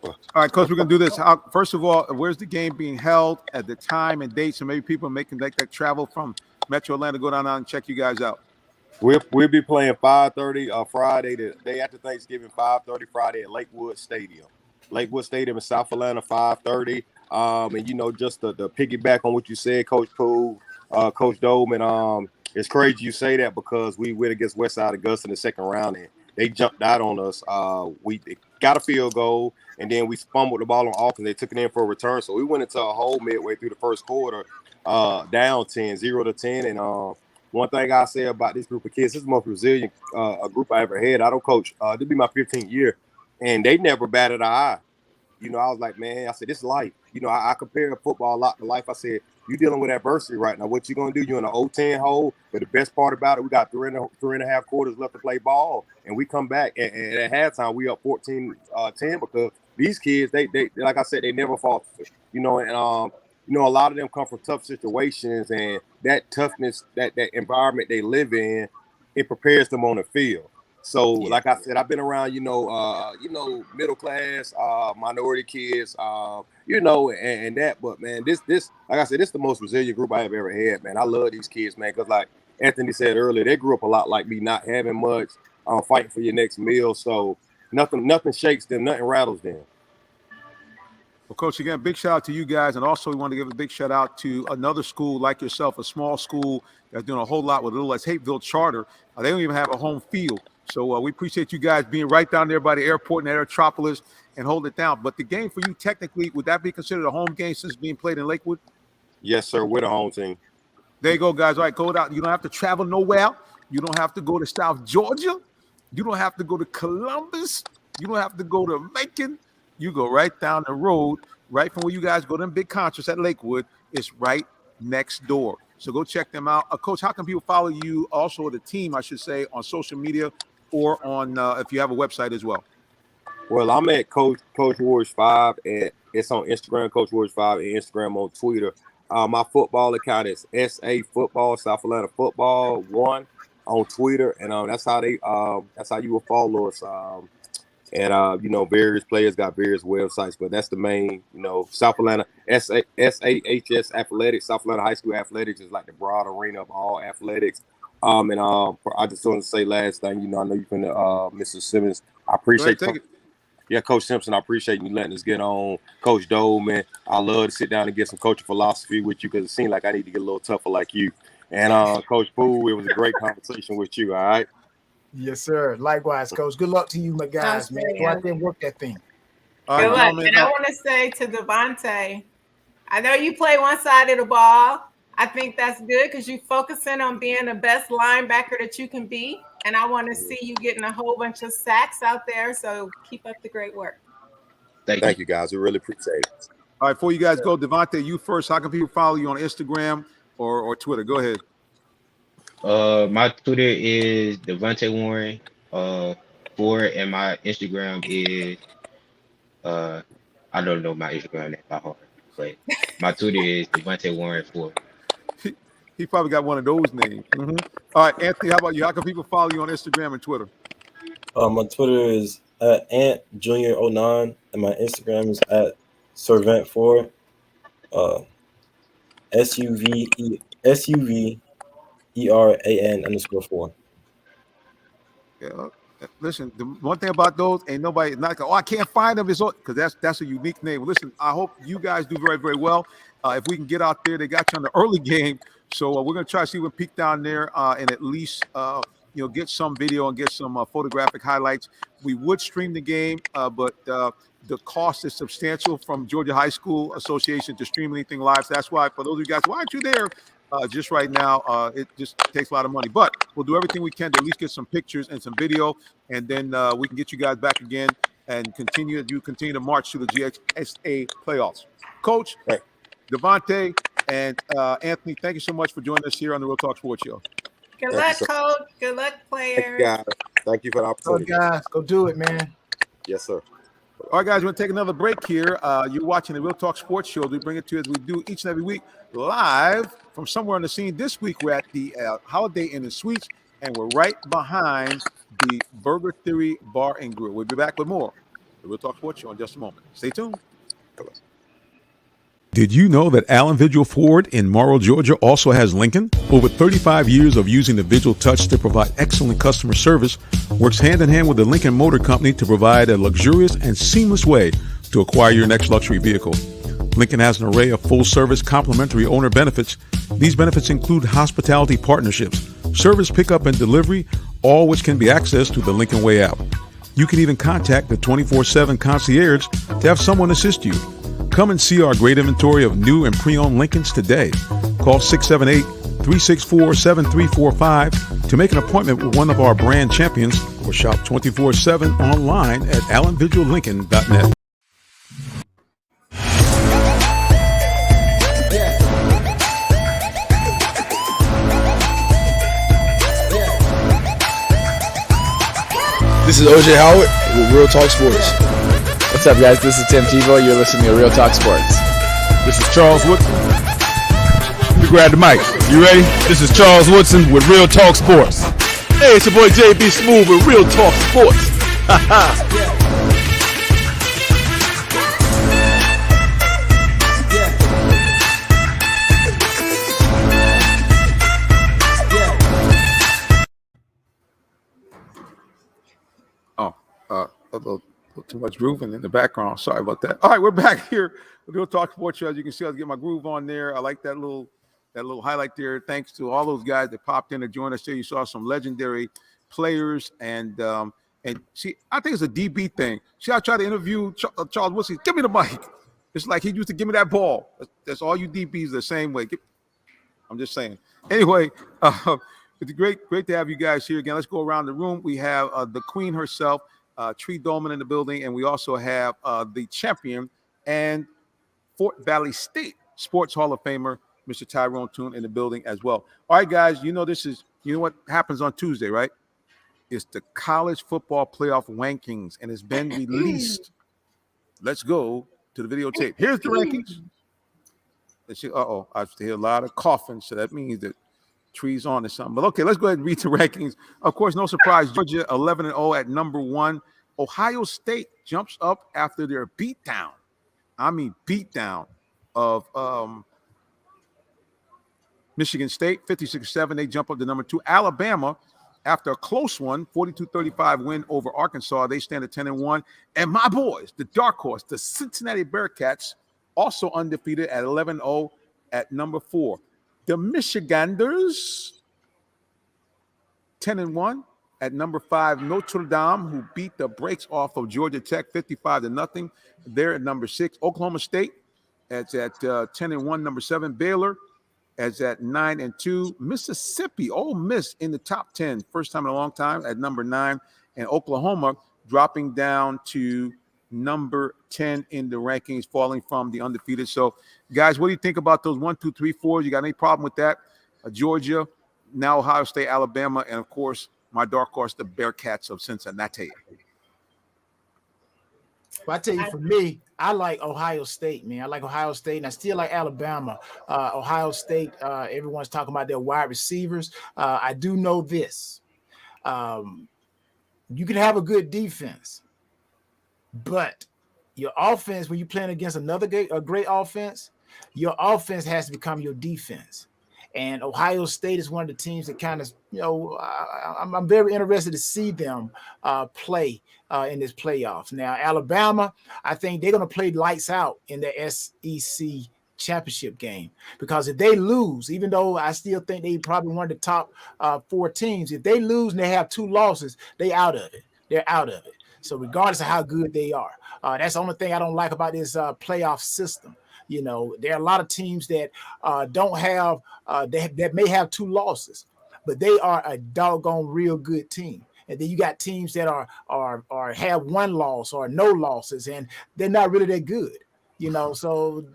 All right, Coach, we're going to do this. First of all, where's the game being held at the time and date? So maybe people making that travel from Metro Atlanta, go down and check you guys out. We'll be playing 5:30 Friday, the day after Thanksgiving, 5:30 Friday at Lakewood Stadium. Lakewood Stadium in South Atlanta, 5:30. And just to piggyback on what you said, Coach Poole, Coach Dolman, it's crazy you say that because we went against Westside Augusta in the second round and they jumped out on us. We got a field goal and then we fumbled the ball on offense. They took it in for a return, so we went into a hole midway through the first quarter, down 0-10. And one thing I say about this group of kids, this is the most resilient a group I ever had. I don't coach. This will be my 15th year, and they never batted an eye. I was like, man, I said, this is life. I compare football a lot to life. I said, you're dealing with adversity right now. What you going to do? You're in an 0-10 hole. But the best part about it, we got three and a half quarters left to play ball. And we come back. And at halftime, we up 14-10 because these kids, they like I said, they never falter. And a lot of them come from tough situations. And that toughness, that environment they live in, it prepares them on the field. So, like I said, I've been around, middle class, minority kids, and that. But man, this, like I said, this is the most resilient group I have ever had, man. I love these kids, man, because like Anthony said earlier, they grew up a lot like me, not having much, fighting for your next meal. So nothing shakes them, nothing rattles them. Well, Coach, again, big shout out to you guys. And also, we want to give a big shout out to another school like yourself, a small school that's doing a whole lot with Little as Hateville Charter. They don't even have a home field. So we appreciate you guys being right down there by the airport in Aerotropolis and holding it down. But the game for you, technically, would that be considered a home game since being played in Lakewood? Yes, sir. We're the home team. There you go, guys. All right, go out. You don't have to travel nowhere. You don't have to go to South Georgia. You don't have to go to Columbus. You don't have to go to Macon. You go right down the road, right from where you guys go to them big concerts at Lakewood. It's right next door. So go check them out. Coach, how can people follow you, also the team, I should say, on social media or on if you have a website as well? Well, I'm at Coach Warriors 5, and it's on Instagram, Coach Warriors 5, and Instagram on Twitter. My football account is SA Football, South Atlanta Football 1 on Twitter, and that's how you will follow us. Various players got various websites, but that's the main, South Atlanta SAHS Athletics, South Atlanta High School Athletics is like the broad arena of all athletics. I just want to say last thing, I know you've been Mr. Simmons. I appreciate it. Yeah, Coach Simpson, I appreciate you letting us get on. Coach Dolman, I love to sit down and get some coaching philosophy with you because it seems like I need to get a little tougher like you. And Coach Poole, it was a great conversation with you, all right? Yes, sir. Likewise, Coach. Good luck to you, my guys, man. Go out there and work that thing. Good luck. And I want to say to Devontae, I know you play one side of the ball. I think that's good because you're focusing on being the best linebacker that you can be. And I want to see you getting a whole bunch of sacks out there. So keep up the great work. Thank you, guys. We really appreciate it. All right, before you guys go, Devontae, you first. How can people follow you on Instagram or Twitter? Go ahead. My Twitter is Devontae Warren 4, and my Instagram is I don't know my Instagram name by heart, but my Twitter is Devontae Warren 4. He probably got one of those names. All right, Anthony, how about you? How can people follow you on Instagram and Twitter? My Twitter is at AntJunior09, and my Instagram is at Servant4. SUVERAN_4. Yeah. Listen, the one thing about those, ain't nobody not like, I can't find them, because that's a unique name. Listen, I hope you guys do very, very well. If we can get out there, they got you on the early game, so we're gonna try to see if we peek down there and at least get some video and get some photographic highlights. We would stream the game, but the cost is substantial from Georgia High School Association to stream anything live. So that's why, for those of you guys, why aren't you there? Just right now, it just takes a lot of money, but we'll do everything we can to at least get some pictures and some video, and then we can get you guys back again and continue to march through the GXSA playoffs. Coach, Devontae, and Anthony, thank you so much for joining us here on the Real Talk Sports Show. Good luck, Coach. Good luck, players. Thank you for the opportunity. Go, guys. Go do it, man. Yes, sir. All right, guys, we're going to take another break here. You're watching the Real Talk Sports Show. We bring it to you as we do each and every week, live from somewhere on the scene. This week, we're at the Holiday Inn and Suites, and we're right behind the Burger Theory Bar and Grill. We'll be back with more the Real Talk Sports Show in just a moment. Stay tuned. Did you know that Allen Vigil Ford in Morrow, Georgia also has Lincoln? Over 35 years of using the Vigil Touch to provide excellent customer service, works hand in hand with the Lincoln Motor Company to provide a luxurious and seamless way to acquire your next luxury vehicle. Lincoln has an array of full-service complimentary owner benefits. These benefits include hospitality partnerships, service pickup and delivery, all which can be accessed through the Lincoln Way app. You can even contact the 24/7 concierge to have someone assist you. Come and see our great inventory of new and pre-owned Lincolns today. Call 678-364-7345 to make an appointment with one of our brand champions, or shop 24/7 online at allenvigillincoln.net. This is OJ Howard with Real Talk Sports. What's up, guys? This is Tim Tebow. You're listening to Real Talk Sports. This is Charles Woodson. Let me grab the mic. You ready? This is Charles Woodson with Real Talk Sports. Hey, it's your boy JB Smooth with Real Talk Sports. A little too much grooving in the background. Sorry about that. All right, we're back here with Real Talk Sports Show. As you can see, I was getting my groove on there. I like that little highlight there. Thanks to all those guys that popped in to join us here. You saw some legendary players, and see, I think it's a DB thing. See, I tried to interview Charles Woodson. Give me the mic. It's like he used to give me that ball. That's all you DBs the same way. I'm just saying. Anyway, it's great to have you guys here again. Let's go around the room. We have the queen herself, Tree Dolman, in the building, and we also have the champion and Fort Valley State Sports Hall of Famer, Mr. Tyrone Toon, in the building as well. All right, guys, you know what happens on Tuesday, right? It's the college football playoff rankings, and it's been released. Let's go to the videotape. Here's the rankings. Let's see. I hear a lot of coughing, so that means that Tree's on or something. But okay, let's go ahead and read the rankings. Of course, no surprise, Georgia 11-0 at number 1. Ohio State jumps up after their beatdown. I mean beatdown of Michigan State, 56-7. They jump up to number 2. Alabama, after a close one, 42-35 win over Arkansas, they stand at 10-1. And my boys, the dark horse, the Cincinnati Bearcats, also undefeated at 11-0 at number 4. The Michiganders, 10-1 at number 5. Notre Dame, who beat the brakes off of Georgia Tech 55-0. They're at number 6. Oklahoma State, that's at 10-1. Number 7. Baylor, as at 9-2. Mississippi, Ole Miss in the top 10, first time in a long time, at number 9. And Oklahoma dropping down to number 10 in the rankings, falling from the undefeated. So, guys, what do you think about those 1, 2, 3, 4s? You got any problem with that? Georgia, now Ohio State, Alabama, and of course, my dark horse, the Bearcats of Cincinnati. Well, I tell you, for me, I like Ohio State, man. I like Ohio State, and I still like Alabama. Ohio State, everyone's talking about their wide receivers. I do know this. You can have a good defense, but your offense, when you're playing against a great offense, your offense has to become your defense. And Ohio State is one of the teams that kind of, I'm very interested to see them play in this playoffs. Now, Alabama, I think they're going to play lights out in the SEC championship game, because if they lose, even though I still think they probably one of the top 4 teams, if they lose and they have 2 losses, they out of it. They're out of it. So regardless of how good they are, that's the only thing I don't like about this playoff system. You know, there are a lot of teams that don't have that may have 2 losses, but they are a doggone real good team. And then you got teams that are have 1 loss or no losses, and they're not really that good. You know, so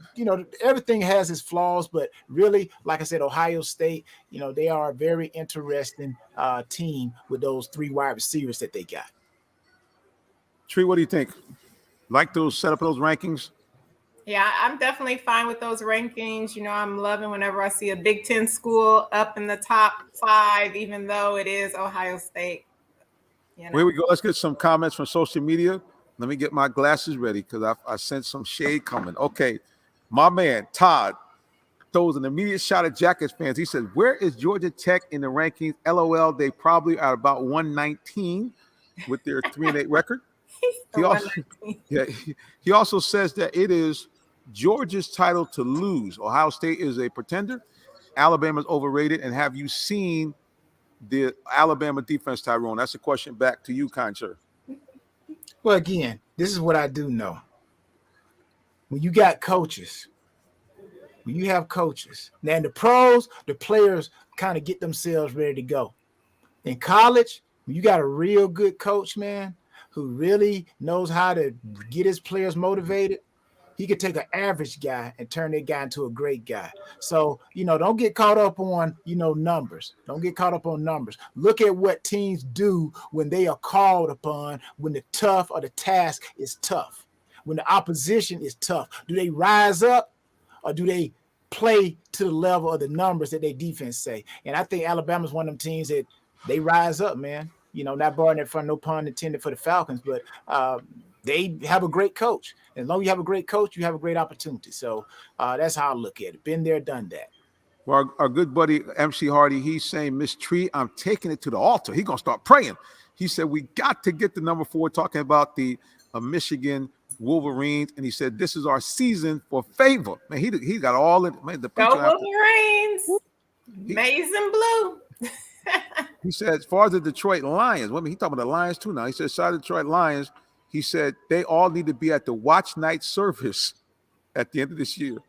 everything has its flaws, but really, like I said, Ohio State, they are a very interesting team with those 3 wide receivers that they got. Tree, what do you think? Like those set up those rankings? Yeah, I'm definitely fine with those rankings. I'm loving whenever I see a Big Ten school up in the top 5, even though it is Ohio State. Here we go. Let's get some comments from social media. Let me get my glasses ready because I sent some shade coming. Okay, my man Todd throws an immediate shot at Jackets fans. He says, "Where is Georgia Tech in the rankings? LOL, they probably are about 119 with their 3-8 record." He also says that it is Georgia's title to lose. Ohio State is a pretender. Alabama's overrated. And have you seen the Alabama defense, Tyrone? That's a question back to you, kind sir. Well, again, this is what I do know. When you got coaches, when you have coaches, now in the pros, the players kind of get themselves ready to go. In college, when you got a real good coach, man, who really knows how to get his players motivated, he could take an average guy and turn that guy into a great guy. So, don't get caught up on, numbers. Don't get caught up on numbers. Look at what teams do when they are called upon, when the tough or the task is tough, when the opposition is tough. Do they rise up or do they play to the level of the numbers that their defense say? And I think Alabama's one of them teams that they rise up, man. Not barring that front, no pun intended for the Falcons, but they have a great coach. As long as you have a great coach, you have a great opportunity. So that's how I look at it. Been there, done that. Well, our good buddy MC Hardy, he's saying, Miss Tree, I'm taking it to the altar. He's going to start praying. He said, we got to get the number 4, talking about the Michigan Wolverines. And he said, this is our season for favor. Man, he got all in. Man, the Go Wolverines. Maize and blue. He said, as far as the Detroit Lions, he's talking about the Lions too now. He said, side of the Detroit Lions, he said they all need to be at the watch night service at the end of this year.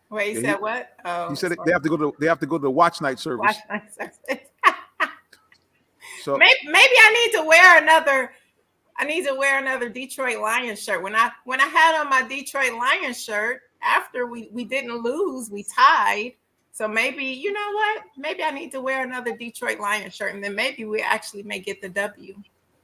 Wait, he said what? Oh, he said they have to go to the watch night service. Watch night service. So maybe I need to wear another Detroit Lions shirt. When I had on my Detroit Lions shirt, after we didn't lose, we tied. So maybe, you know what? Maybe I need to wear another Detroit Lions shirt, and then maybe we actually may get the W.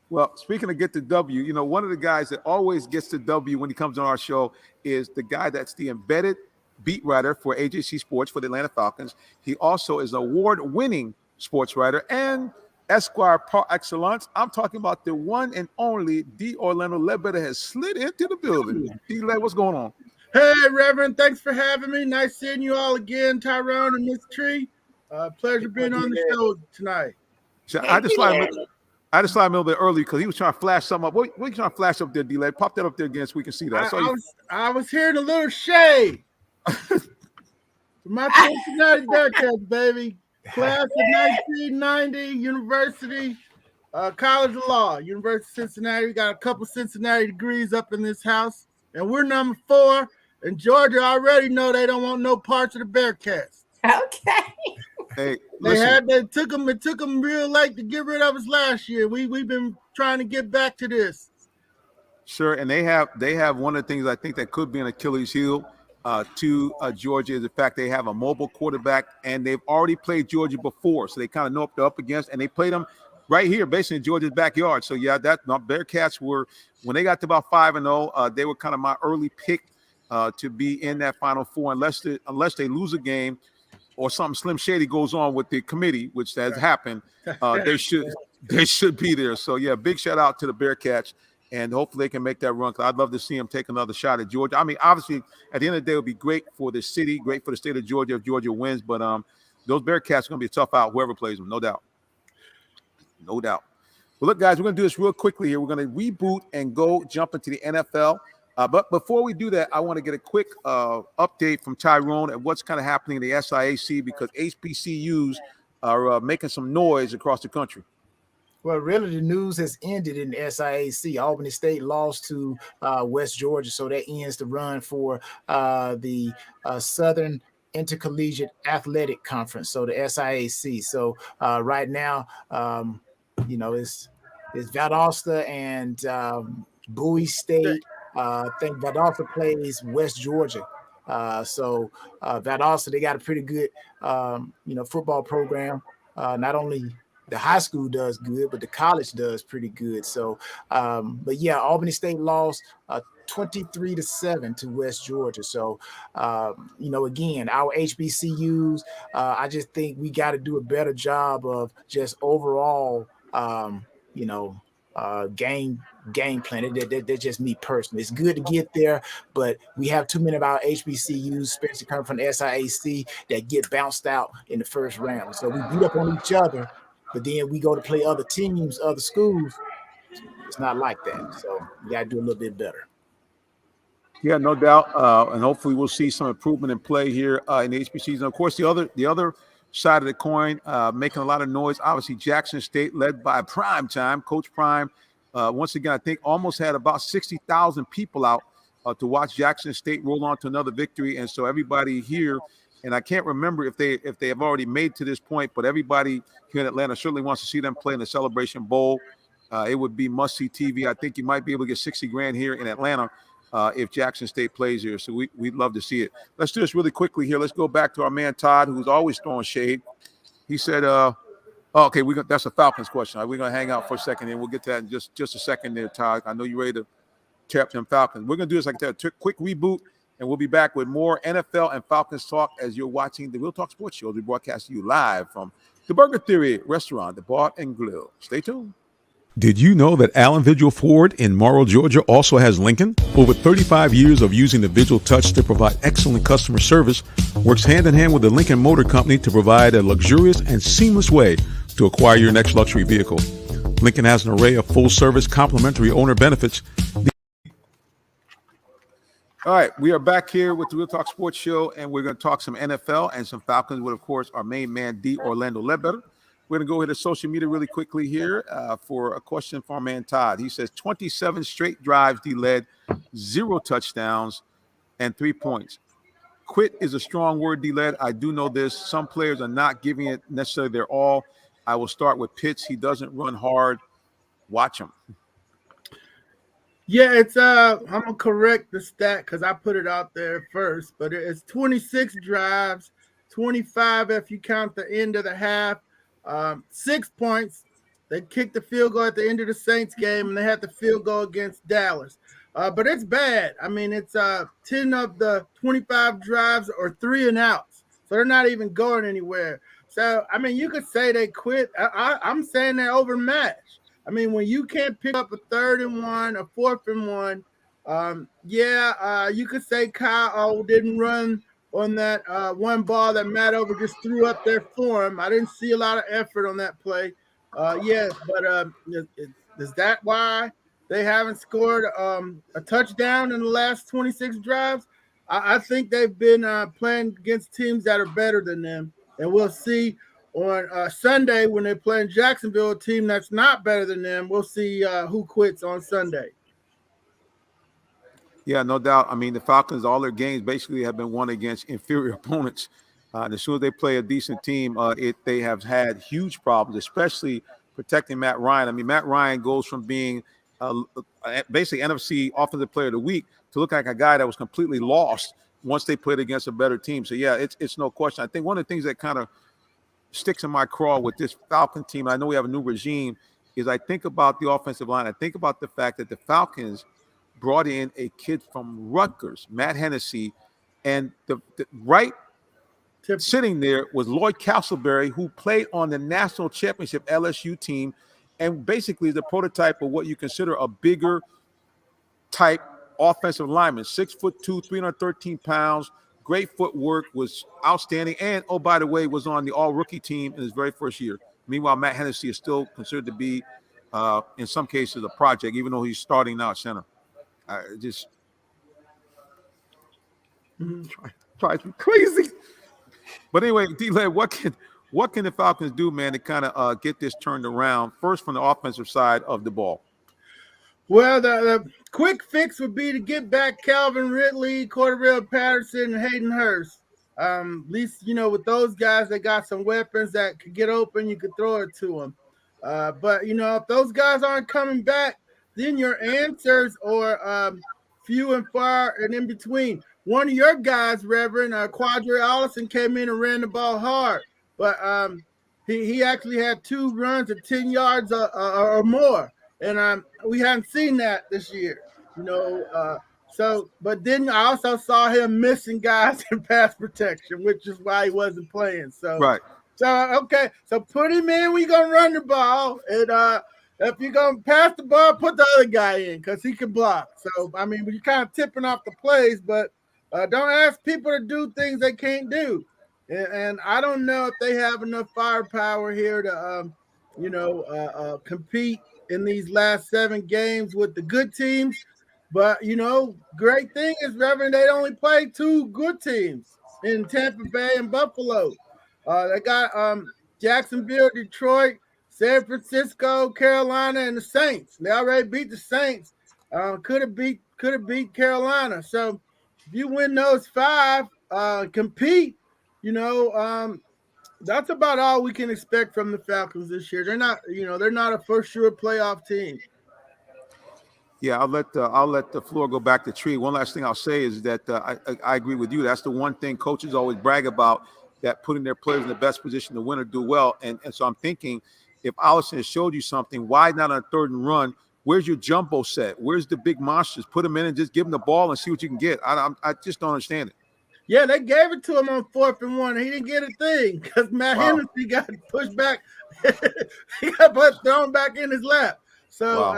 Well, speaking of get the W, one of the guys that always gets the W when he comes on our show is the guy that's the embedded beat writer for AJC Sports for the Atlanta Falcons. He also is an award-winning sports writer and Esquire par excellence. I'm talking about the one and only D. Orlando Ledbetter has slid into the building. D-Led, what's going on? Hey, Reverend, thanks for having me. Nice seeing you all again, Tyrone and Miss Tree. Pleasure being on the show tonight. So I just slide him a little bit early because he was trying to flash something up. What are you trying to flash up there, D-Led? Pop that up there again so we can see that. I was hearing a little shade. My Cincinnati Bearcats, baby. Class of 1990, University, College of Law, University of Cincinnati. We got a couple Cincinnati degrees up in this house, and we're number 4. And Georgia already know they don't want no parts of the Bearcats. Okay. Hey, it took them real late to get rid of us last year. We've been trying to get back to this. Sure, and they have one of the things I think that could be an Achilles heel to Georgia is the fact they have a mobile quarterback, and they've already played Georgia before, so they kind of know what they're up against, and they played them right here, basically in Georgia's backyard. So yeah, that Bearcats were, when they got to about 5-0, they were kind of my early pick to be in that Final Four, unless they lose a game or something Slim Shady goes on with the committee, which has happened. They should be there. So yeah, big shout out to the Bearcats, and hopefully they can make that run. Cause I'd love to see them take another shot at Georgia. I mean, obviously at the end of the day, it would be great for the city, great for the state of Georgia if Georgia wins. But those Bearcats are going to be a tough out, whoever plays them, no doubt. No doubt. Well, look, guys, we're going to do this real quickly here. We're going to reboot and go jump into the NFL. But before we do that, I want to get a quick update from Tyrone at what's kind of happening in the SIAC, because HBCUs are making some noise across the country. Well, really, the news has ended in the SIAC. Albany State lost to West Georgia, so that ends the run for the Southern Intercollegiate Athletic Conference, so the SIAC. So right now, it's Valdosta and Bowie State. I think Valdosta plays West Georgia. So Valdosta, they got a pretty good, football program. Not only the high school does good, but the college does pretty good. So, but yeah, Albany State lost 23-7 to West Georgia. So, again, our HBCUs, I just think we got to do a better job of just overall, game plan. They're just me personally. It's good to get there, but we have too many of our HBCUs, especially coming from the SIAC, that get bounced out in the first round. So we beat up on each other, but then we go to play other teams, other schools. It's not like that. So we got to do a little bit better. Yeah, no doubt. And hopefully we'll see some improvement in play here in the HBCUs. And of course, the other side of the coin, making a lot of noise. Obviously, Jackson State, led by Prime Time, Coach Prime. Once again, I think almost had about 60,000 people out to watch Jackson State roll on to another victory. And so everybody here, and I can't remember if they have already made to this point, but everybody here in Atlanta certainly wants to see them play in the Celebration Bowl. It would be must-see TV. I think you might be able to get 60 grand here in Atlanta if Jackson State plays here. So we'd love to see it. Let's do this really quickly here. Let's go back to our man Todd, who's always throwing shade. He said, okay, that's a Falcons question. We're going to hang out for a second, and we'll get to that in just a second there, Todd. I know you're ready to tear up them Falcons. We're going to do this like that, a quick reboot, and we'll be back with more NFL and Falcons talk as you're watching the Real Talk Sports Show. We broadcast to you live from the Burger Theory restaurant, the Bar and Grill. Stay tuned. Did you know that Allen Vigil Ford in Morrow, Georgia also has Lincoln? Over 35 years of using the Vigil Touch to provide excellent customer service, works hand in hand with the Lincoln Motor Company to provide a luxurious and seamless way to acquire your next luxury vehicle. Lincoln has an array of full-service complimentary owner benefits. All right, we are back here with the Real Talk Sports Show, and we're going to talk some NFL and some Falcons with, of course, our main man, D. Orlando Ledbetter. We're going to go ahead to social media really quickly here for a question from our man Todd. He says 27 straight drives D led, 0 touchdowns, and 3 points. Quit is a strong word, D led. I do know this. Some players are not giving it necessarily their all. I will start with Pitts. He doesn't run hard. Watch him. Yeah, it's I'm gonna correct the stat because I put it out there first, but it's 26 drives, 25 if you count the end of the half. 6 points. They kicked the field goal at the end of the Saints game, and they had the field goal against Dallas. But it's bad. I mean, it's 10 of the 25 drives or 3 and outs, so they're not even going anywhere. So, I mean, you could say they quit. I'm saying they're overmatched. I mean, when you can't pick up a 3rd and 1, a 4th and 1, you could say Kyle didn't run on that one ball that Matt Over just threw up there for him. I didn't see a lot of effort on that play. But is that why they haven't scored a touchdown in the last 26 drives? I think they've been playing against teams that are better than them. And we'll see on Sunday when they're playing Jacksonville, a team that's not better than them. We'll see who quits on Sunday. Yeah, no doubt. I mean, the Falcons, all their games basically have been won against inferior opponents. And as soon as they play a decent team, they have had huge problems, especially protecting Matt Ryan. I mean, Matt Ryan goes from being basically NFC Offensive Player of the Week to look like a guy that was completely lost once they played against a better team. So, yeah, it's no question. I think one of the things that kind of sticks in my craw with this Falcon team, I know we have a new regime, is I think about the offensive line. I think about the fact that the Falcons brought in a kid from Rutgers, Matt Hennessy, and the right sitting there was Lloyd Castleberry, who played on the national championship LSU team, and basically is the prototype of what you consider a bigger type offensive lineman, 6'2", 313 pounds, great footwork, was outstanding, and oh, by the way, was on the all-rookie team in his very first year. Meanwhile, Matt Hennessy is still considered to be, in some cases, a project, even though he's starting now at center. Just drives me crazy. But anyway, D-Led, what can the Falcons do, man, to kind of get this turned around, first from the offensive side of the ball? Well, the quick fix would be to get back Calvin Ridley, Cordell Patterson, and Hayden Hurst. At least, with those guys, they got some weapons that could get open. You could throw it to them. But, if those guys aren't coming back, then your answers are few and far and in between. One of your guys, Reverend Quadre Allison, came in and ran the ball hard. But he actually had 2 runs of 10 yards or more. And we haven't seen that this year, but then I also saw him missing guys in pass protection, which is why he wasn't playing. So, right. Okay. So put him in when you're going to run the ball. And if you're going to pass the ball, put the other guy in because he can block. So, you're kind of tipping off the plays, but don't ask people to do things they can't do. And I don't know if they have enough firepower here to, compete in these last 7 games with the good teams. But, great thing is, Reverend, they only played 2 good teams in Tampa Bay and Buffalo. They got Jacksonville, Detroit, San Francisco, Carolina, and the Saints. They already beat the Saints. Could have beat Carolina. So if you win those 5, compete, that's about all we can expect from the Falcons this year. They're not a for sure playoff team. Yeah, I'll let the floor go back to Tree. One last thing I'll say is that I agree with you. That's the one thing coaches always brag about, that putting their players in the best position to win or do well. And so I'm thinking, if Allison has showed you something, why not on a 3rd and run? Where's your jumbo set? Where's the big monsters? Put them in and just give them the ball and see what you can get. I just don't understand it. Yeah, they gave it to him on 4th and 1. He didn't get a thing because Matt Hennessy got pushed back. He got thrown back in his lap. So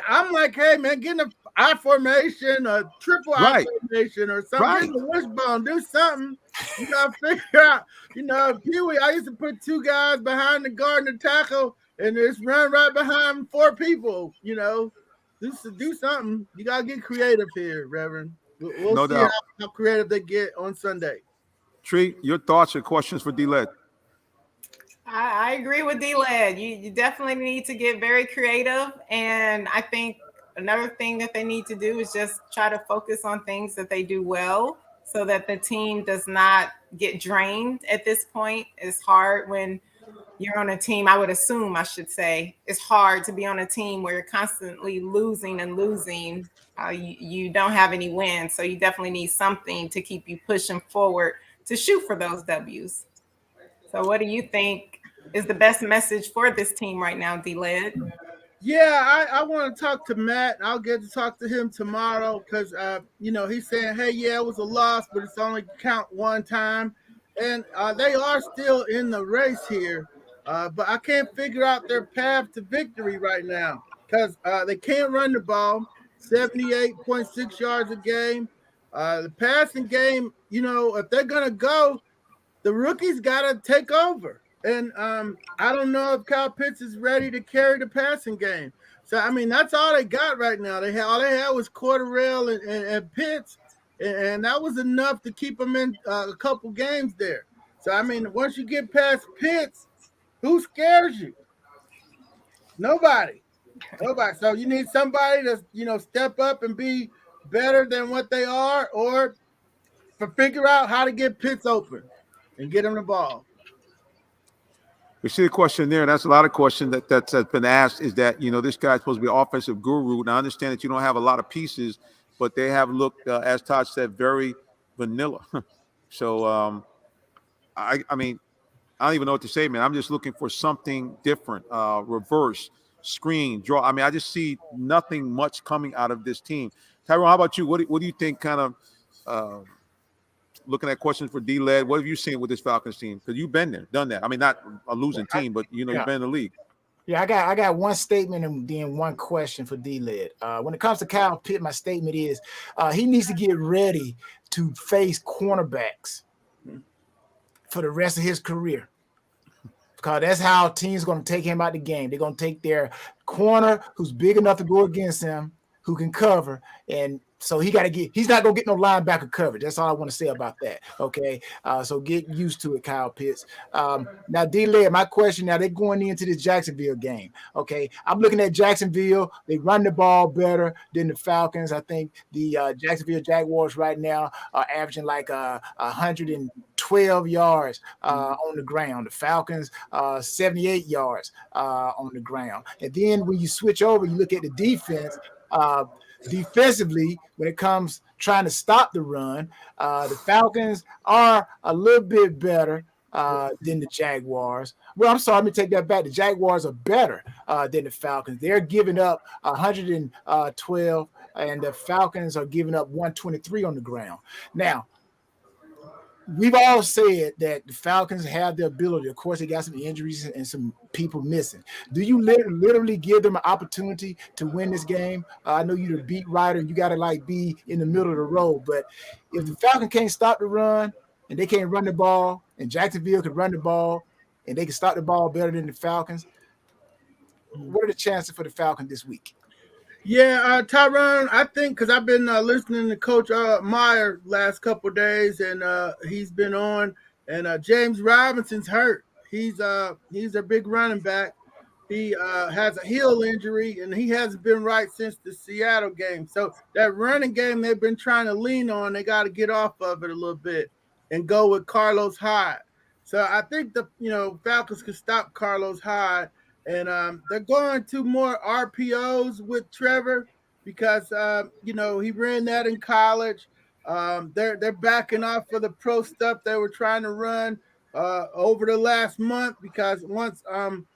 I'm like, hey, man, get in an I formation, a triple I formation or something. Right. Get in the wishbone, do something. You got to figure out, Pee-wee, I used to put 2 guys behind the guard and the tackle and just run right behind 4 people, do something. You got to get creative here, Reverend. We'll see how creative they get on Sunday. Tree, your thoughts or questions for D-Led? I agree with D-Led. You definitely need to get very creative. And I think another thing that they need to do is just try to focus on things that they do well so that the team does not get drained at this point. It's hard when you're on a team, I should say, it's hard to be on a team where you're constantly losing and losing. You don't have any wins. So you definitely need something to keep you pushing forward to shoot for those W's. So what do you think is the best message for this team right now, D-Led? Yeah, I want to talk to Matt. I'll get to talk to him tomorrow because, he's saying, hey, yeah, it was a loss, but it's only count 1 time. And they are still in the race here. But I can't figure out their path to victory right now because they can't run the ball, 78.6 yards a game. The passing game, if they're going to go, the rookies got to take over. And I don't know if Kyle Pitts is ready to carry the passing game. So, that's all they got right now. All they had was Cordell and Pitts, and that was enough to keep them in a couple games there. So, once you get past Pitts, who scares you? Nobody. So you need somebody to, step up and be better than what they are, or figure out how to get Pitts open and get him the ball. We see the question there, and that's a lot of questions that's been asked, is that, this guy's supposed to be an offensive guru. Now, I understand that you don't have a lot of pieces, but they have looked, as Todd said, very vanilla. So, I I don't even know what to say, man. I'm just looking for something different, reverse, screen, draw. I mean, I just see nothing much coming out of this team. Tyrone, how about you? What do you think kind of looking at questions for D-Led, what have you seen with this Falcons team? Because you've been there, done that. I mean, not a losing team, but, you've been in the league. Yeah, I got one statement and then one question for D-Led. When it comes to Kyle Pitt, my statement is he needs to get ready to face cornerbacks for the rest of his career. Because that's how teams are going to take him out the game. They're going to take their corner who's big enough to go against him, who can cover, and so he's not going to get no linebacker coverage. That's all I want to say about that. Okay. So get used to it, Kyle Pitts. Now, D-Led, my question now, they're going into this Jacksonville game. Okay. I'm looking at Jacksonville. They run the ball better than the Falcons. I think the Jacksonville Jaguars right now are averaging like 112 yards on the ground. The Falcons, 78 yards on the ground. And then when you switch over, you look at the defense. Defensively, when it comes trying to stop the run, the Falcons are a little bit better than the Jaguars. Well, I'm sorry, let me take that back. The Jaguars are better than the Falcons. They're giving up 112, and the Falcons are giving up 123 on the ground. Now, we've all said that the Falcons have the ability. Of course, they got some injuries and some people missing. Do you literally give them an opportunity to win this game? I know you're the beat writer. You got to be in the middle of the road. But if the Falcons can't stop the run and they can't run the ball, and Jacksonville can run the ball and they can stop the ball better than the Falcons, what are the chances for the Falcons this week? Yeah, Tyrone, I think because I've been listening to Coach Meyer last couple of days, and he's been on, and James Robinson's hurt. He's a big running back. He has a heel injury, and he hasn't been right since the Seattle game. So that running game they've been trying to lean on, they got to get off of it a little bit and go with Carlos Hyde. So I think the Falcons can stop Carlos Hyde. And they're going to more RPOs with Trevor because, he ran that in college. They're backing off for the pro stuff they were trying to run over the last month because once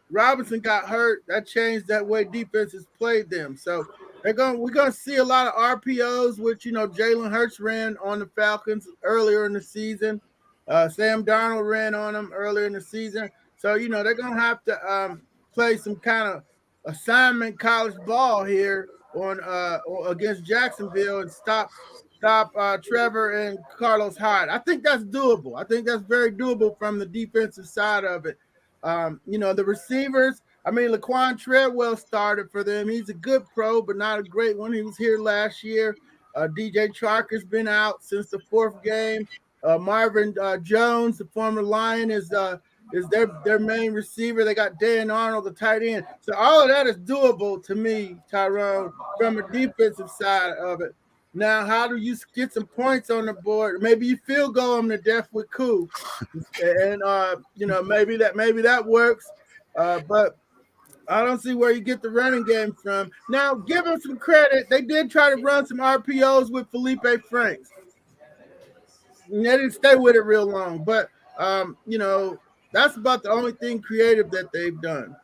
Robinson got hurt, that changed that way defenses played them. So we're going to see a lot of RPOs, which, Jalen Hurts ran on the Falcons earlier in the season. Sam Darnold ran on them earlier in the season. So, they're going to have to play some kind of assignment college ball here on against Jacksonville and stop Trevor and Carlos Hyde. I think that's doable. I think that's very doable from the defensive side of it. The receivers, Laquan Treadwell started for them. He's a good pro, but not a great one. He was here last year. DJ Charker's been out since the fourth game. Marvin Jones, the former Lion, is their main receiver. They got Dan Arnold, the tight end. So all of that is doable to me, Tyrone, from a defensive side of it. Now, how do you get some points on the board? Maybe you field goal them to death with Koo, and maybe that works. But I don't see where you get the running game from. Now, give them some credit. They did try to run some RPOs with Felipe Franks. And they didn't stay with it real long, but that's about the only thing creative that they've done.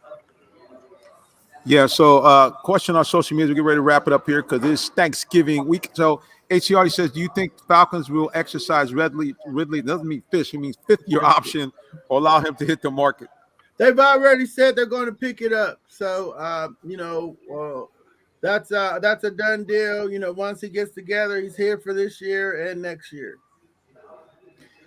Yeah, so question on social media. We get ready to wrap it up here because it's Thanksgiving week. So HCR says, do you think Falcons will exercise Ridley doesn't mean fish, he means fifth-year option or allow him to hit the market? They've already said they're going to pick it up. So, that's a done deal. Once he gets together, he's here for this year and next year.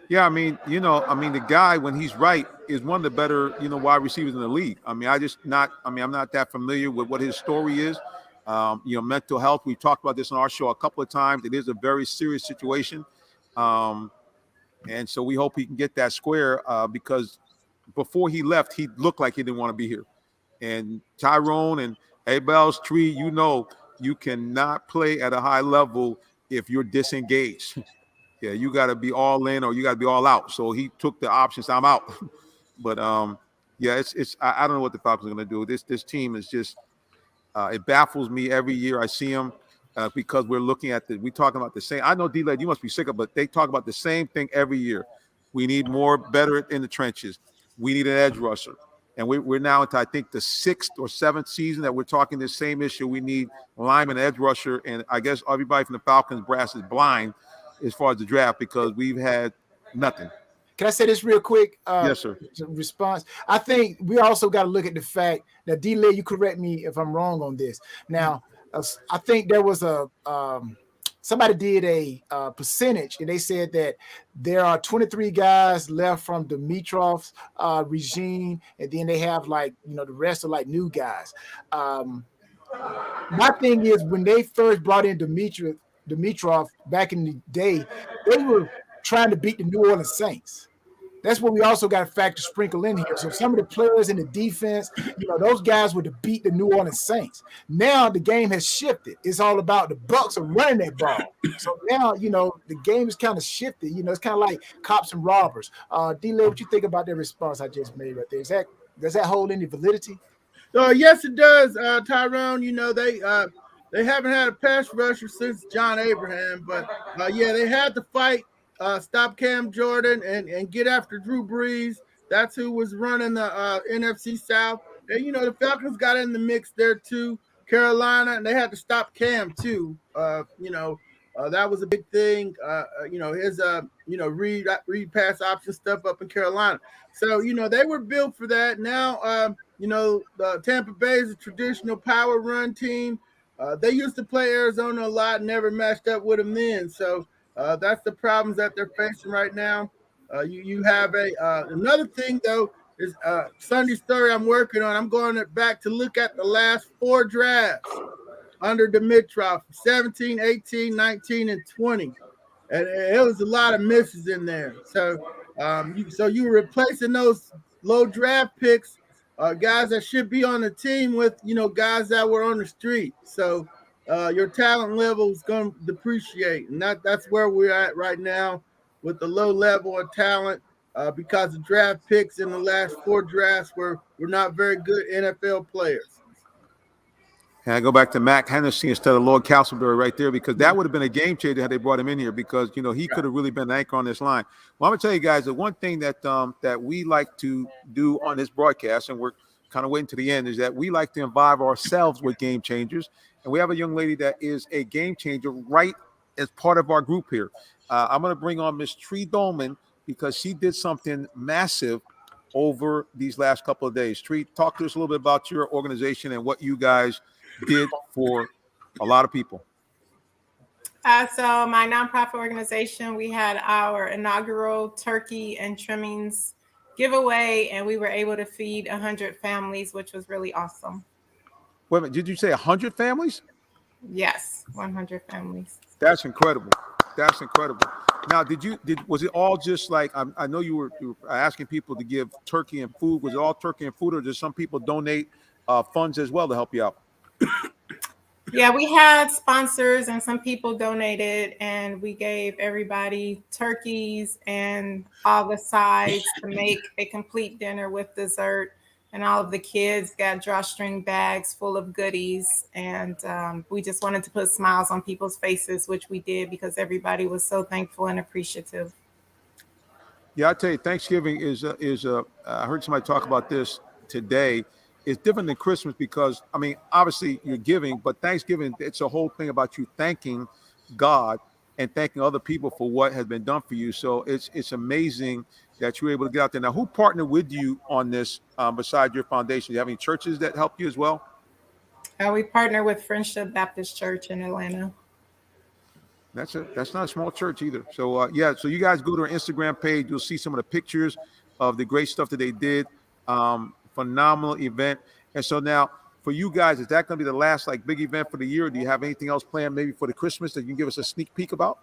Yeah, the guy, when he's right, is one of the better, wide receivers in the league. I'm not that familiar with what his story is. Mental health, we've talked about this on our show a couple of times. It is a very serious situation. And so we hope he can get that square because before he left, he looked like he didn't want to be here. And Tyrone and Abel's Tree, you cannot play at a high level if you're disengaged. Yeah, you got to be all in or you got to be all out. So he took the options. I'm out. But it's I don't know what the Falcons are going to do. This team is just it baffles me every year. I see them because we're looking at we're talking about the same. I know D-Led, you must be sick of, but they talk about the same thing every year. We need more better in the trenches. we need an edge rusher. And we're now into, I think, the 6th or 7th season that we're talking this same issue. We need lineman, edge rusher, and I guess everybody from the Falcons brass is blind as far as the draft because we've had nothing. Can I say this real quick? Yes, sir. Response. I think we also got to look at the fact that D-Lay, you correct me if I'm wrong on this. Now, I think there was somebody did a percentage, and they said that there are 23 guys left from Dimitrov's regime, and then they have the rest are like new guys. My thing is when they first brought in Dimitrov back in the day, they were trying to beat the New Orleans Saints. That's what we also got to factor sprinkle in here. So some of the players in the defense, those guys were to beat the New Orleans Saints. Now the game has shifted. It's all about the Bucs are running that ball. So now, the game is kind of shifted. It's kind of like cops and robbers. D-Lay, what you think about that response I just made right there? Does that hold any validity? Yes, it does, Tyrone. They haven't had a pass rusher since John Abraham, but they had to fight. Stop Cam Jordan and get after Drew Brees. That's who was running the NFC South. And, the Falcons got in the mix there too. Carolina, and they had to stop Cam too. That was a big thing. His read pass option stuff up in Carolina. So, they were built for that. Now, the Tampa Bay is a traditional power run team. They used to play Arizona a lot and never matched up with them then. So, that's the problems that they're facing right now. You have another thing though is Sunday story I'm working on. I'm going back to look at the last 4 drafts under Dimitrov, 17, 18, 19, and 20, and it was a lot of misses in there. So, you were replacing those low draft picks, guys that should be on the team with guys that were on the street. So. Your talent level is going to depreciate, and that's where we're at right now with the low level of talent because the draft picks in the last 4 drafts were not very good NFL players. And I go back to Mac Hennessy instead of Lord Castleberry right there because that would have been a game changer had they brought him in here because, he could have really been an anchor on this line. Well, I'm going to tell you guys the one thing that we like to do on this broadcast, and we're kind of waiting to the end, is that we like to involve ourselves with game changers. And we have a young lady that is a game changer right as part of our group here. I'm going to bring on Miss Tree Dolman because she did something massive over these last couple of days. Tree, talk to us a little bit about your organization and what you guys did for a lot of people. So my nonprofit organization, we had our inaugural turkey and trimmings giveaway, and we were able to feed 100 families, which was really awesome. Wait a minute, did you say 100 families? Yes, 100 families. That's incredible. That's incredible. Now, was it all just like, I know you were asking people to give turkey and food. Was it all turkey and food, or did some people donate funds as well to help you out? Yeah, we had sponsors and some people donated, and we gave everybody turkeys and all the sides to make a complete dinner with dessert. And all of the kids got drawstring bags full of goodies. And we just wanted to put smiles on people's faces, which we did because everybody was so thankful and appreciative. Yeah, I tell you, Thanksgiving is I heard somebody talk about this today. It's different than Christmas because, obviously you're giving, but Thanksgiving, it's a whole thing about you thanking God and thanking other people for what has been done for you. So it's amazing that you're able to get out there. Now, who partnered with you on this besides your foundation? Do you have any churches that help you as well? We partner with Friendship Baptist Church in Atlanta. That's not a small church either. So, so you guys go to our Instagram page. You'll see some of the pictures of the great stuff that they did. Phenomenal event. And so now for you guys, is that going to be the last big event for the year? Or do you have anything else planned maybe for the Christmas that you can give us a sneak peek about?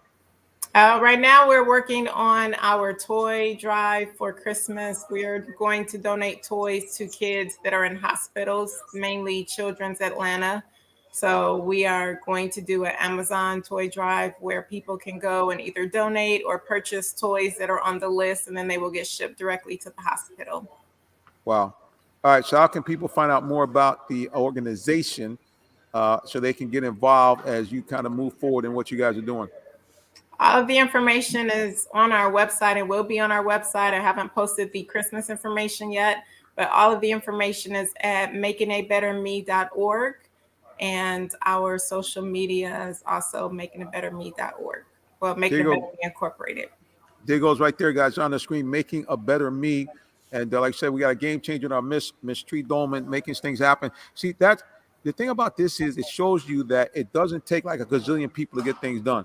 Right now we're working on our toy drive for Christmas. We are going to donate toys to kids that are in hospitals, mainly Children's Atlanta. So we are going to do an Amazon toy drive where people can go and either donate or purchase toys that are on the list, and then they will get shipped directly to the hospital. Wow. All right. So how can people find out more about the organization so they can get involved as you kind of move forward in what you guys are doing? All of the information is on our website. It will be on our website. I haven't posted the Christmas information yet, but all of the information is at makingabetterme.org. And our social media is also makingabetterme.org. Well, Making a Better Me Incorporated. There goes right there, guys, on the screen, Making a Better Me. And like I said, we got a game changer in our Miss Tree Dolman, making things happen. See, that's the thing about this is it shows you that it doesn't take like a gazillion people to get things done.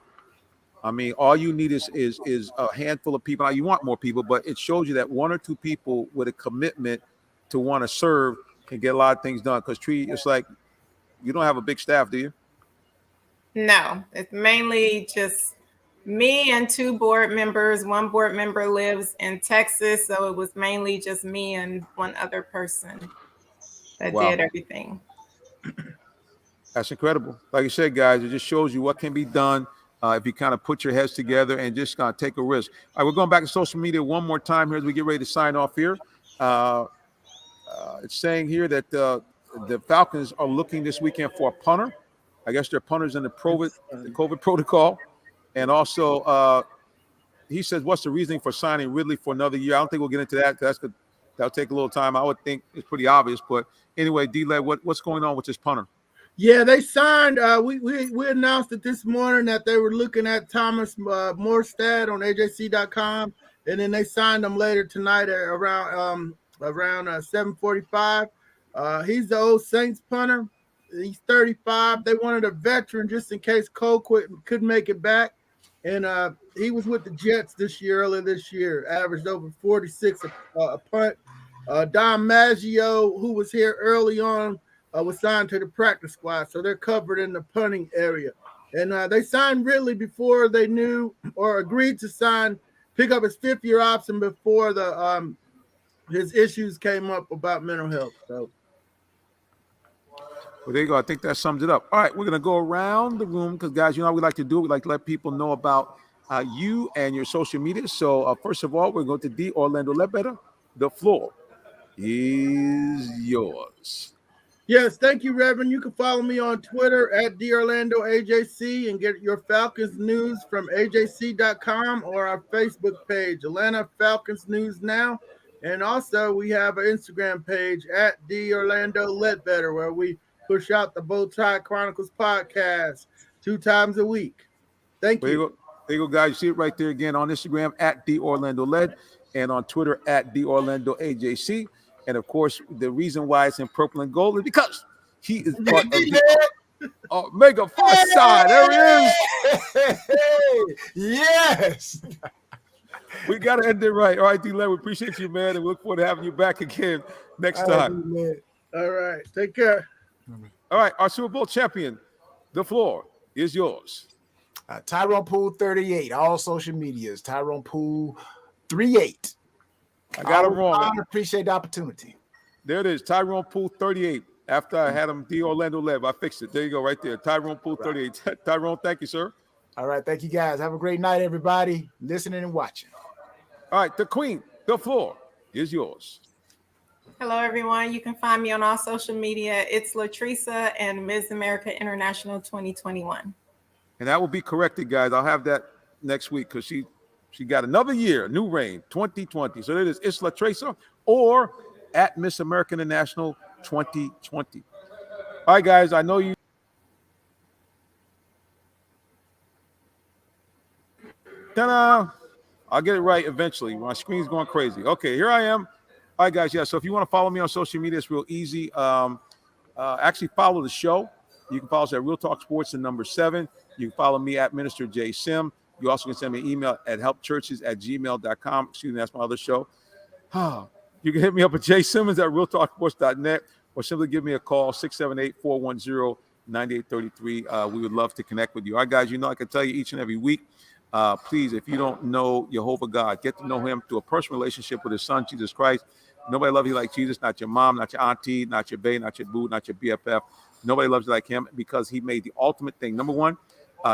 I mean, all you need is a handful of people. Now, you want more people, but it shows you that one or two people with a commitment to want to serve can get a lot of things done. Because Tree, it's like you don't have a big staff, do you? No, it's mainly just me and two board members. One board member lives in Texas, so it was mainly just me and one other person that did everything. That's incredible. Like I said, guys, it just shows you what can be done if you kind of put your heads together and just kind of take a risk. All right, we're going back to social media one more time here as we get ready to sign off here. It's saying here that the Falcons are looking this weekend for a punter. I guess they're punters in the COVID protocol. And also, he says, what's the reasoning for signing Ridley for another year? I don't think we'll get into that. That'll take a little time. I would think it's pretty obviis. But anyway, D-Led, what's going on with this punter? Yeah, they signed. We announced it this morning that they were looking at Thomas Morstad on AJC.com, and then they signed him later tonight at around 7:45. He's the old Saints punter. He's 35. They wanted a veteran just in case Cole couldn't make it back, and he was with the Jets earlier this year. Averaged over 46 a punt. Don Maggio, who was here early on, was signed to the practice squad, so they're covered in the punting area. And they signed Ridley before they knew or agreed to pick up his fifth-year option before his issues came up about mental health. So, well, there you go. I think that sums it up. All right, we're going to go around the room because, guys, you know how we like to do? We like to let people know about you and your social media. So, first of all, we're going to D. Orlando Ledbetter. The floor is yours. Yes, thank you, Reverend. You can follow me on Twitter at DOrlandoAJC and get your Falcons news from AJC.com or our Facebook page, Atlanta Falcons News Now. And also, we have an Instagram page at DOrlandoLedbetter where we push out the Bowtie Chronicles podcast 2 times a week. Thank you. There you go, guys. You see it right there again on Instagram at DOrlandoLed and on Twitter at DOrlandoAJC. And, of course, the reason why it's in purple and gold is because he is part of the Omega Far Side. There he is. Yes. We got to end it right. All right, D-Led, we appreciate you, man, and we look forward to having you back again next time. All right. Take care. All right, our Super Bowl champion, the floor is yours. Tyrone Poole 38, all social medias. Tyrone Poole 38. I got him wrong. I appreciate the opportunity. There it is, Tyrone Poole 38. After I had him D. Orlando Lev, I fixed it. There you go, right there. Tyrone Poole 38. Tyrone, thank you, sir. All right, thank you, guys. Have a great night, everybody, listening and watching. All right, the queen, the floor is yours. Hello, everyone. You can find me on all social media. It's Latresa and Ms. America International 2021. And that will be corrected, guys. I'll have that next week because she got another year, new reign, 2020. So it is Isla Tracer or at Miss America International 2020. All right, guys, I know you. Ta-da! I'll get it right eventually. My screen's going crazy. Okay, here I am. All right, guys, yeah, so if you want to follow me on social media, it's real easy. Actually, follow the show. You can follow us at Real Talk Sports and number 7. You can follow me at Minister J. Sim. You also can send me an email at helpchurches@gmail.com. Excuse me, that's my other show. You can hit me up at jsimmons@realtalksports.net or simply give me a call, 678-410-9833. We would love to connect with you. All right, guys, you know I can tell you each and every week, please, if you don't know Jehovah God, get to know him through a personal relationship with his son, Jesus Christ. Nobody loves you like Jesus, not your mom, not your auntie, not your bae, not your boo, not your BFF. Nobody loves you like him because he made the ultimate thing. Number one,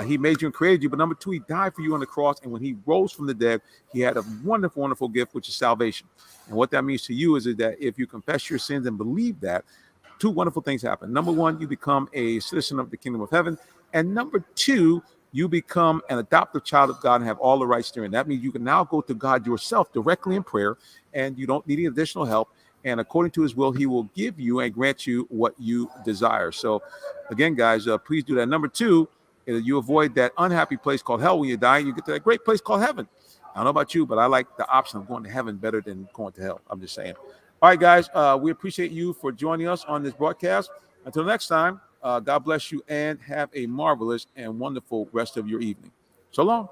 he made you and created you. But number two, he died for you on the cross. And when he rose from the dead, he had a wonderful, wonderful gift, which is salvation. And what that means to you is that if you confess your sins and believe that, 2 wonderful things happen. Number one, you become a citizen of the kingdom of heaven. And number 2, you become an adoptive child of God and have all the rights therein. That means you can now go to God yourself directly in prayer, and you don't need any additional help. And according to his will, he will give you and grant you what you desire. So again, guys, please do that. Number two, you avoid that unhappy place called hell when you die. You get to that great place called heaven. I don't know about you, but I like the option of going to heaven better than going to hell. I'm just saying. All right, guys, we appreciate you for joining us on this broadcast. Until next time, God bless you and have a marvelous and wonderful rest of your evening. So long.